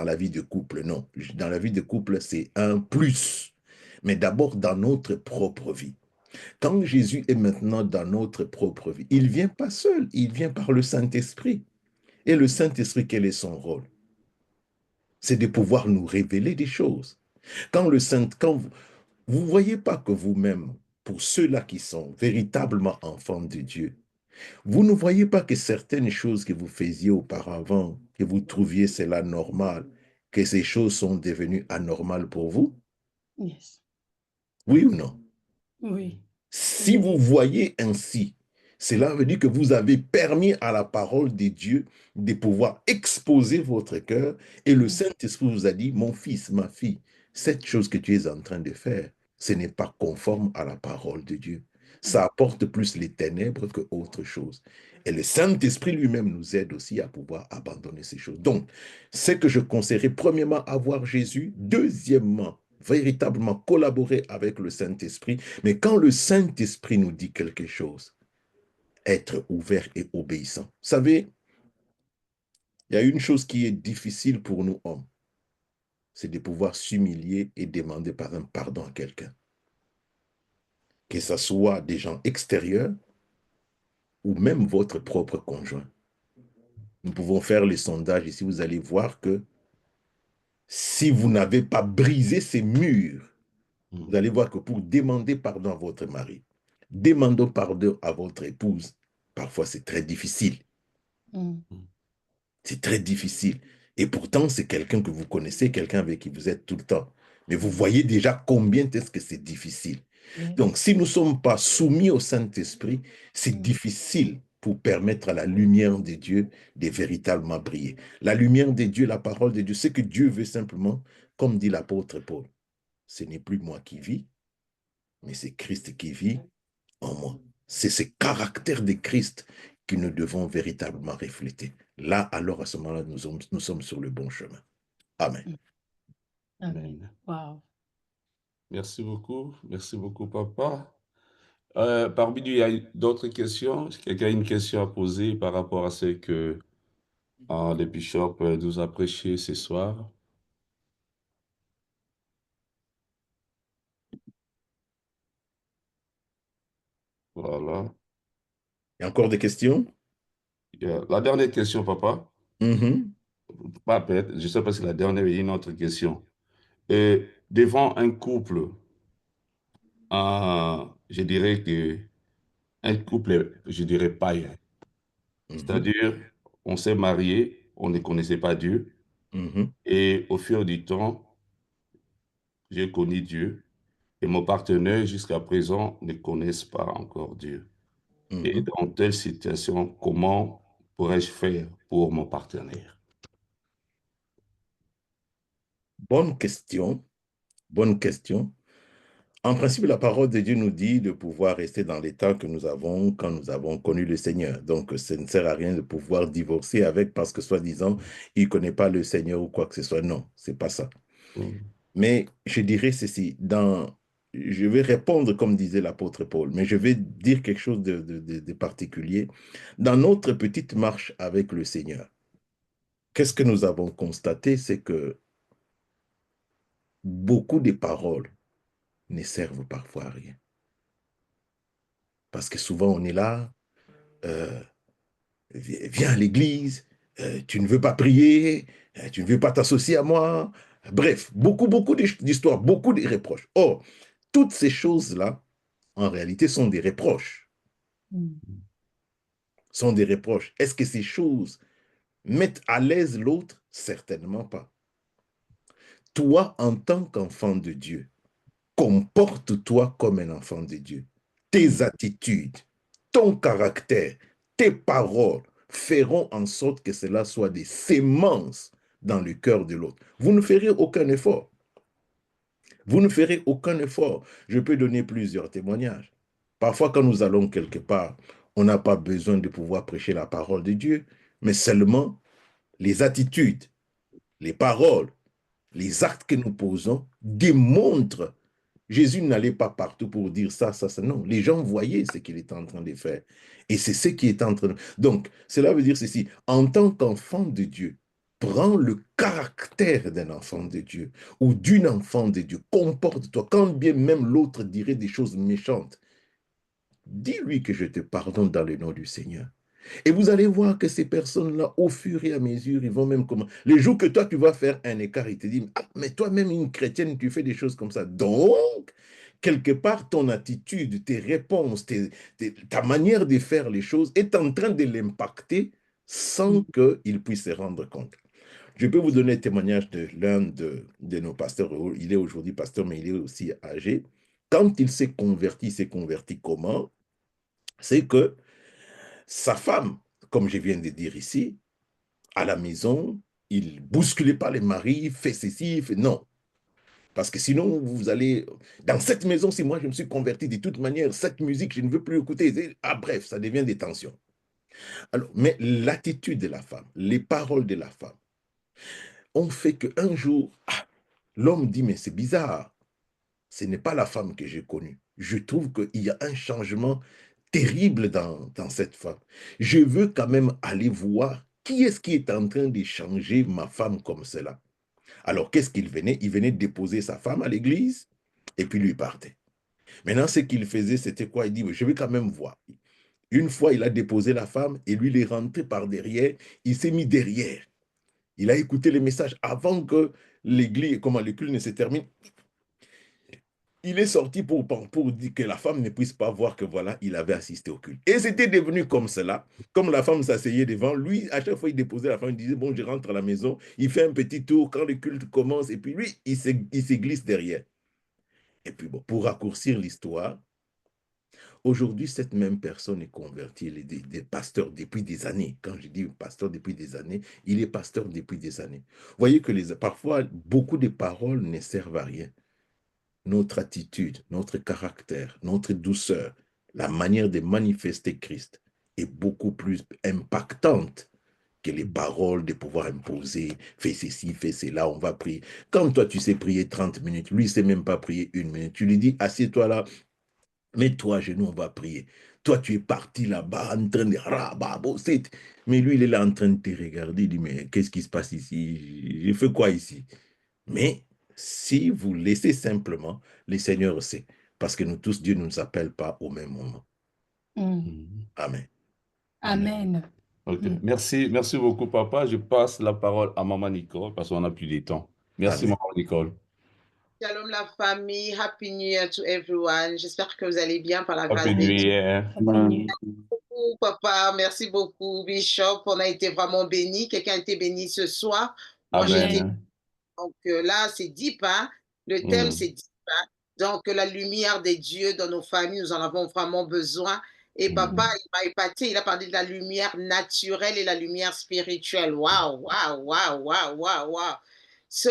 la vie de couple, non. Dans la vie de couple, c'est un plus. Mais d'abord dans notre propre vie. Quand Jésus est maintenant dans notre propre vie, il ne vient pas seul, il vient par le Saint-Esprit. Et le Saint-Esprit, quel est son rôle? C'est de pouvoir nous révéler des choses. Quand vous voyez pas que vous-même, pour ceux-là qui sont véritablement enfants de Dieu, vous ne voyez pas que certaines choses que vous faisiez auparavant, que vous trouviez cela normal, que ces choses sont devenues anormales pour vous? Yes. Oui ou non? Oui. Si vous voyez ainsi, cela veut dire que vous avez permis à la parole de Dieu de pouvoir exposer votre cœur et le Saint-Esprit vous a dit, mon fils, ma fille, cette chose que tu es en train de faire, ce n'est pas conforme à la parole de Dieu. Ça apporte plus les ténèbres que autre chose. Et le Saint-Esprit lui-même nous aide aussi à pouvoir abandonner ces choses. Donc, c'est que je conseillerais premièrement avoir Jésus, deuxièmement, véritablement collaborer avec le Saint-Esprit. Mais quand le Saint-Esprit nous dit quelque chose, être ouvert et obéissant. Vous savez, il y a une chose qui est difficile pour nous hommes, c'est de pouvoir s'humilier et demander par exemple pardon à quelqu'un. Que ce soit des gens extérieurs ou même votre propre conjoint. Nous pouvons faire les sondages ici, vous allez voir que si vous n'avez pas brisé ces murs, vous allez voir que pour demander pardon à votre mari, demander pardon à votre épouse, parfois c'est très difficile. C'est très difficile. Et pourtant, c'est quelqu'un que vous connaissez, quelqu'un avec qui vous êtes tout le temps. Mais vous voyez déjà combien est-ce que c'est difficile. Yes. Donc, si nous ne sommes pas soumis au Saint-Esprit, c'est difficile pour permettre à la lumière de Dieu de véritablement briller. La lumière de Dieu, la parole de Dieu, c'est que Dieu veut simplement, comme dit l'apôtre Paul, ce n'est plus moi qui vis, mais c'est Christ qui vit en moi. C'est ce caractère de Christ que nous devons véritablement refléter. Là, alors, à ce moment-là, nous sommes sur le bon chemin. Amen. Amen. Wow. Merci beaucoup, papa. Parmi nous, il y a d'autres questions. Quelqu'un a une question à poser par rapport à ce que le bishop nous a prêché ce soir? Voilà. Il y a encore des questions? La dernière question, papa. Mhm, Pas peut-être, je ne sais pas si la dernière, il y a une autre question. Devant un couple, je dirais que un couple, je dirais païen. mhm, C'est-à-dire, on s'est marié, on ne connaissait pas Dieu, mhm, et au fil du temps, j'ai connu Dieu, et mon partenaire, jusqu'à présent, ne connaissent pas encore Dieu. Et mhm. dans telle situation, comment pourrais-je faire pour mon partenaire? Bonne question. Bonne question. En principe, la parole de Dieu nous dit de pouvoir rester dans l'état que nous avons quand nous avons connu le Seigneur. Donc, ça ne sert à rien de pouvoir divorcer avec parce que, soi-disant, il ne connaît pas le Seigneur ou quoi que ce soit. Non, c'est pas ça. Mm. Mais je dirais ceci, je vais répondre comme disait l'apôtre Paul, mais je vais dire quelque chose de particulier. Dans notre petite marche avec le Seigneur, qu'est-ce que nous avons constaté? C'est que beaucoup de paroles ne servent parfois à rien. Parce que souvent, on est là, euh, viens à l'église, tu ne veux pas prier, tu ne veux pas t'associer à moi. Bref, beaucoup d'histoires, beaucoup de reproches. Or, toutes ces choses-là, en réalité, sont des reproches. Sont des reproches. Est-ce que ces choses mettent à l'aise l'autre? Certainement pas. Toi, en tant qu'enfant de Dieu, comporte-toi comme un enfant de Dieu. Tes attitudes, ton caractère, tes paroles feront en sorte que cela soit des sémences dans le cœur de l'autre. Vous ne ferez aucun effort. Vous ne ferez aucun effort. Je peux donner plusieurs témoignages. Parfois, quand nous allons quelque part, on n'a pas besoin de pouvoir prêcher la parole de Dieu, mais seulement les attitudes, les paroles, les actes que nous posons démontrent. Jésus n'allait pas partout pour dire ça, ça, ça. Non, les gens voyaient ce qu'il était en train de faire. Et c'est ce qui est en train de... Donc, cela veut dire ceci. En tant qu'enfant de Dieu, prends le caractère d'un enfant de Dieu ou d'une enfant de Dieu. Comporte-toi. Quand bien même l'autre dirait des choses méchantes, dis-lui que je te pardonne dans le nom du Seigneur. Et vous allez voir que ces personnes-là, au fur et à mesure, ils vont même comment. Les jours que toi, tu vas faire un écart, ils te disent, ah, mais toi-même, une chrétienne, tu fais des choses comme ça. Donc, quelque part, ton attitude, tes réponses, ta manière de faire les choses est en train de l'impacter sans qu'il puisse se rendre compte. Je peux vous donner le témoignage de l'un de nos pasteurs. Il est aujourd'hui pasteur, mais il est aussi âgé. Quand il s'est converti comment? C'est que sa femme, comme je viens de dire ici, à la maison, il ne bousculait pas les maris, fait ceci, fait... Non. Parce que sinon, vous allez... Dans cette maison, si moi je me suis converti de toute manière, cette musique, je ne veux plus écouter. Ah, bref, ça devient des tensions. Alors, mais l'attitude de la femme, les paroles de la femme, ont fait qu'un jour, ah, l'homme dit, mais c'est bizarre, ce n'est pas la femme que j'ai connue. Je trouve qu'il y a un changement terrible dans cette femme. Je veux quand même aller voir qui est-ce qui est en train de changer ma femme comme cela. Alors, qu'est-ce qu'il venait? Il venait déposer sa femme à l'église et puis lui partait. Maintenant, ce qu'il faisait, c'était quoi? Il dit, je vais quand même voir. Une fois, il a déposé la femme et lui, il est rentré par derrière. Il s'est mis derrière. Il a écouté les messages avant que l'église, comment l'église ne se termine. il est sorti pour dire que la femme ne puisse pas voir que voilà, il avait assisté au culte. Et c'était devenu comme cela. Comme la femme s'asseyait devant lui, à chaque fois il déposait la femme, il disait, bon, je rentre à la maison, il fait un petit tour quand le culte commence, et puis lui, il se glisse derrière. Et puis bon, pour raccourcir l'histoire, aujourd'hui, cette même personne est convertie, il est des pasteurs depuis des années. Quand je dis pasteur depuis des années, il est pasteur depuis des années. Vous voyez que parfois, beaucoup de paroles ne servent à rien. Notre attitude, notre caractère, notre douceur, la manière de manifester Christ est beaucoup plus impactante que les paroles de pouvoir imposer, fais ceci, fais cela, on va prier. Quand toi, tu sais prier 30 minutes, lui, il ne sait même pas prier 1 minute. Tu lui dis, assieds-toi là, mets-toi à genoux, on va prier. Toi, tu es parti là-bas en train de rababoser. Mais lui, il est là en train de te regarder. Il dit, mais qu'est-ce qui se passe ici? Je fais quoi ici? Mais si vous laissez simplement, le Seigneur sait. Parce que nous tous, Dieu ne nous appelle pas au même moment. Amen. Amen. Ok. Merci beaucoup, papa. Je passe la parole à maman Nicole parce qu'on n'a plus de temps. Merci, Amen. maman Nicole. Shalom la famille, Happy New Year to everyone. J'espère que vous allez bien par la grâce Happy de New Dieu. Year. Merci beaucoup, papa, merci beaucoup, Bishop. On a été vraiment bénis. Quelqu'un a été béni ce soir. Moi, j'ai été. Amen. Donc là, c'est deep, hein? Le thème, c'est deep, hein? Donc, la lumière des dieux dans nos familles, nous en avons vraiment besoin. Et papa, il m'a épaté, il a parlé de la lumière naturelle et la lumière spirituelle. Waouh, waouh, waouh, waouh, waouh, waouh. So,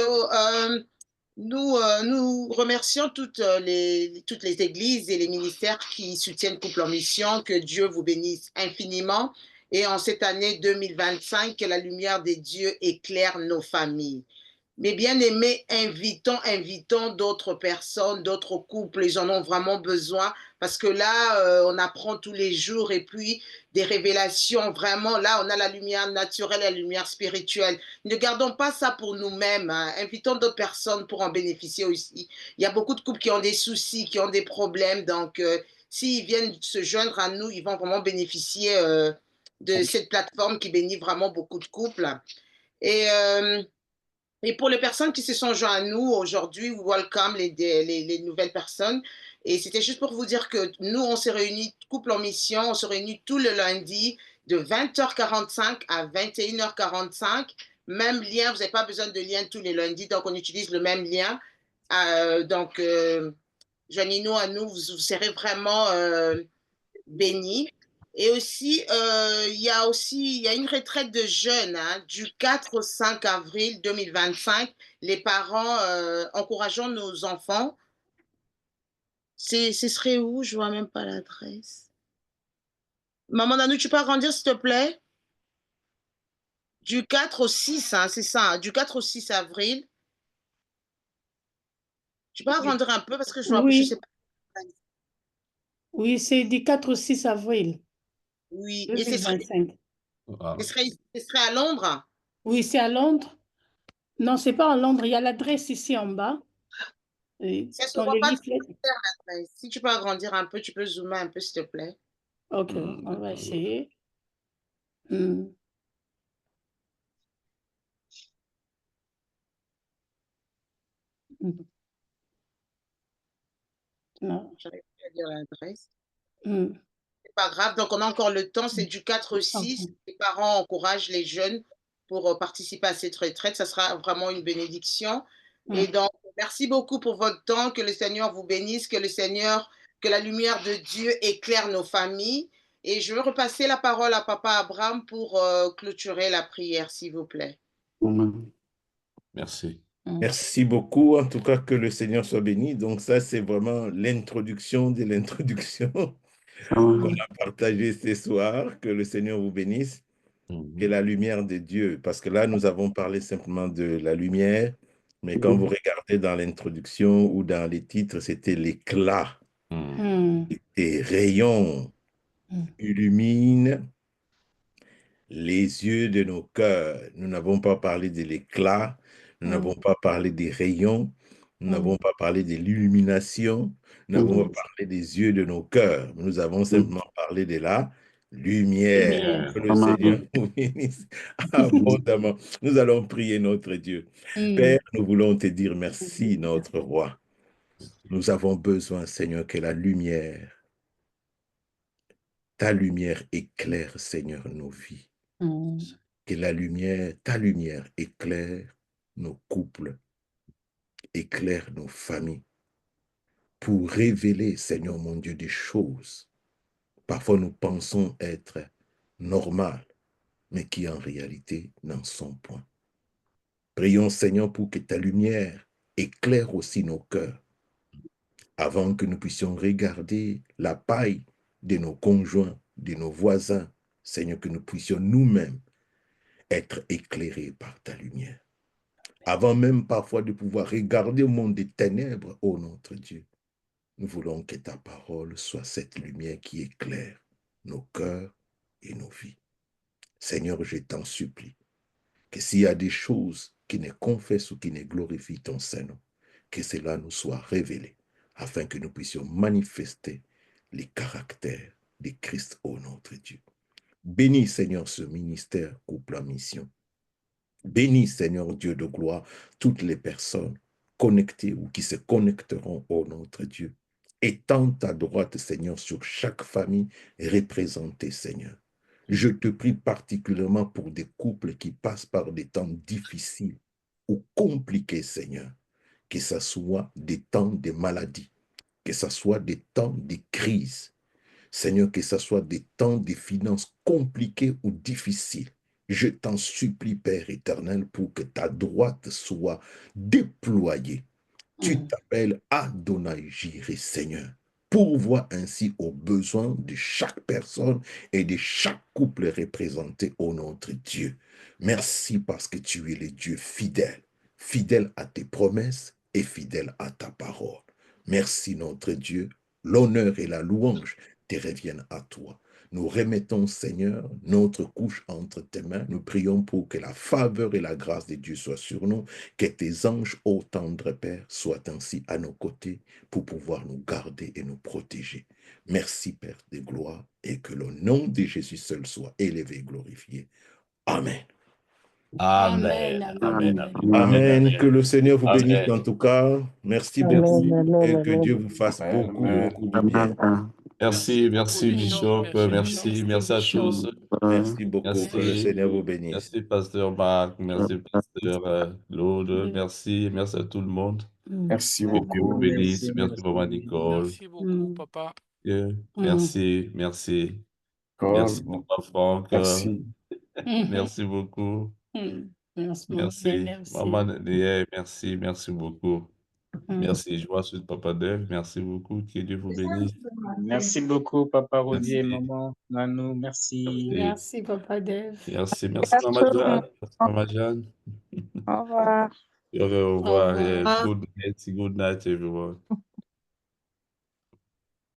nous remercions toutes les églises et les ministères qui soutiennent Couple en Mission. Que Dieu vous bénisse infiniment. Et en cette année 2025, que la lumière des dieux éclaire nos familles. Mais bien aimés, invitons d'autres personnes, d'autres couples, ils en ont vraiment besoin parce que là, on apprend tous les jours et puis des révélations, vraiment, là, on a la lumière naturelle et la lumière spirituelle. Ne gardons pas ça pour nous-mêmes, hein. Invitons d'autres personnes pour en bénéficier aussi. Il y a beaucoup de couples qui ont des soucis, qui ont des problèmes, donc s'ils viennent se joindre à nous, ils vont vraiment bénéficier de cette plateforme qui bénit vraiment beaucoup de couples. Et et pour les personnes qui se sont jointes à nous aujourd'hui, welcome les nouvelles personnes. Et c'était juste pour vous dire que nous, on s'est réunis, couple en mission, on se réunit tout le lundi de 20h45 à 21h45. Même lien, vous n'avez pas besoin de lien tous les lundis, donc on utilise le même lien. Joignez-nous à nous, vous serez vraiment bénis. Et aussi, il y a une retraite de jeunes hein, du 4 au 5 avril 2025. Les parents, encourageons nos enfants. Ce serait où? Je vois même pas l'adresse. Maman Nanou, tu peux agrandir, s'il te plaît? Du 4 au 6, hein, c'est ça, hein, du 4 au 6 avril. Tu peux agrandir un peu parce que je sais Oui, pas. oui, c'est du 4 au 6 avril Oui, et 2025. Wow. ce serait à Londres. Oui, c'est à Londres. Non, c'est pas à Londres. Il y a l'adresse ici en bas. Ça se Dans voit le pas leaflet. mais si tu peux agrandir un peu, tu peux zoomer un peu, s'il te plaît. Ok, on va essayer. Hmm. Hmm. Non. J'arrive pas à dire l'adresse. Hmm. C'est pas grave, donc on a encore le temps, c'est du 4 au 6. Ok. Les parents encouragent les jeunes pour participer à cette retraite. Ça sera vraiment une bénédiction. Et Hmm. donc, merci beaucoup pour votre temps. Que le Seigneur vous bénisse, que la lumière de Dieu éclaire nos familles. Et je veux repasser la parole à Papa Abraham pour clôturer la prière, s'il vous plaît. Merci. Merci beaucoup. En tout cas, que le Seigneur soit béni. Donc ça, c'est vraiment l'introduction de l'introduction qu'on a partagée ce soir. Que le Seigneur vous bénisse. Et la lumière de Dieu. Parce que là, nous avons parlé simplement de la lumière. Mais quand vous regardez dans l'introduction ou dans les titres, c'était l'éclat. Des rayons illuminent les yeux de nos cœurs. Nous n'avons pas parlé de l'éclat, nous n'avons pas parlé des rayons, nous n'avons pas parlé de l'illumination, nous n'avons pas parlé des yeux de nos cœurs. Nous avons simplement parlé de la lumière. Que le Seigneur nous bénisse abondamment. Nous allons prier notre Dieu. Père, nous voulons te dire merci, notre roi. Nous avons besoin, Seigneur, que la lumière, ta lumière éclaire, Seigneur, nos vies. Que la lumière, ta lumière éclaire nos couples, éclaire nos familles, pour révéler, Seigneur mon Dieu, des choses. Parfois nous pensons être normales, mais qui en réalité n'en sont point. Prions, Seigneur, pour que ta lumière éclaire aussi nos cœurs, avant que nous puissions regarder la paille de nos conjoints, de nos voisins, Seigneur, que nous puissions nous-mêmes être éclairés par ta lumière. Avant même parfois de pouvoir regarder au monde des ténèbres, ô notre Dieu, nous voulons que ta parole soit cette lumière qui éclaire nos cœurs et nos vies. Seigneur, je t'en supplie, que s'il y a des choses qui ne confessent ou qui ne glorifient ton Saint-Nom, que cela nous soit révélé, afin que nous puissions manifester les caractères de Christ, ô notre Dieu. Bénis, Seigneur, ce ministère couple en mission. Bénis, Seigneur Dieu de gloire, toutes les personnes connectées ou qui se connecteront, ô notre Dieu. Étends ta droite, Seigneur, sur chaque famille représentée, Seigneur. Je te prie particulièrement pour des couples qui passent par des temps difficiles ou compliqués, Seigneur. Que ce soit des temps de maladie, que ce soit des temps de crise. Seigneur, que ce soit des temps de finances compliqués ou difficiles. Je t'en supplie, Père éternel, pour que ta droite soit déployée. Tu t'appelles Adonai Jireh, Seigneur. Pourvois ainsi aux besoins de chaque personne et de chaque couple représenté, ô notre Dieu. Merci parce que tu es le Dieu fidèle, fidèle à tes promesses et fidèle à ta parole. Merci notre Dieu. L'honneur et la louange te reviennent à toi. Nous remettons, Seigneur, notre couche entre tes mains. Nous prions pour que la faveur et la grâce de Dieu soient sur nous, que tes anges, ô tendre Père, soient ainsi à nos côtés pour pouvoir nous garder et nous protéger. Merci, Père de gloire, et que le nom de Jésus seul soit élevé et glorifié. Amen. Amen. Amen. Amen. Que le Seigneur vous bénisse Amen. en tout cas. Merci beaucoup et que Dieu vous fasse beaucoup, beaucoup de bien. Merci, merci Bishop, merci, merci à tous. Merci beaucoup. Que le Merci, Seigneur vous bénisse. merci Pasteur Marc, merci Pasteur Claude, merci, merci à tout le monde. Merci Que Dieu vous beaucoup. bénisse, merci Maman Nicole. Merci beaucoup, papa. Merci, merci. Merci Papa Franck. Merci. Merci beaucoup. Merci. Merci. Maman Néa, merci, merci beaucoup. Merci. Je vois sur Papa Dev, merci beaucoup. Que Dieu vous bénisse. Merci beaucoup, Papa Rodier, Merci. Maman Nanou, merci. Merci, Papa Dev. Merci, merci Maman Jeanne. Merci Maman Jeanne. Au revoir. Au revoir. revoir. Good night, everyone.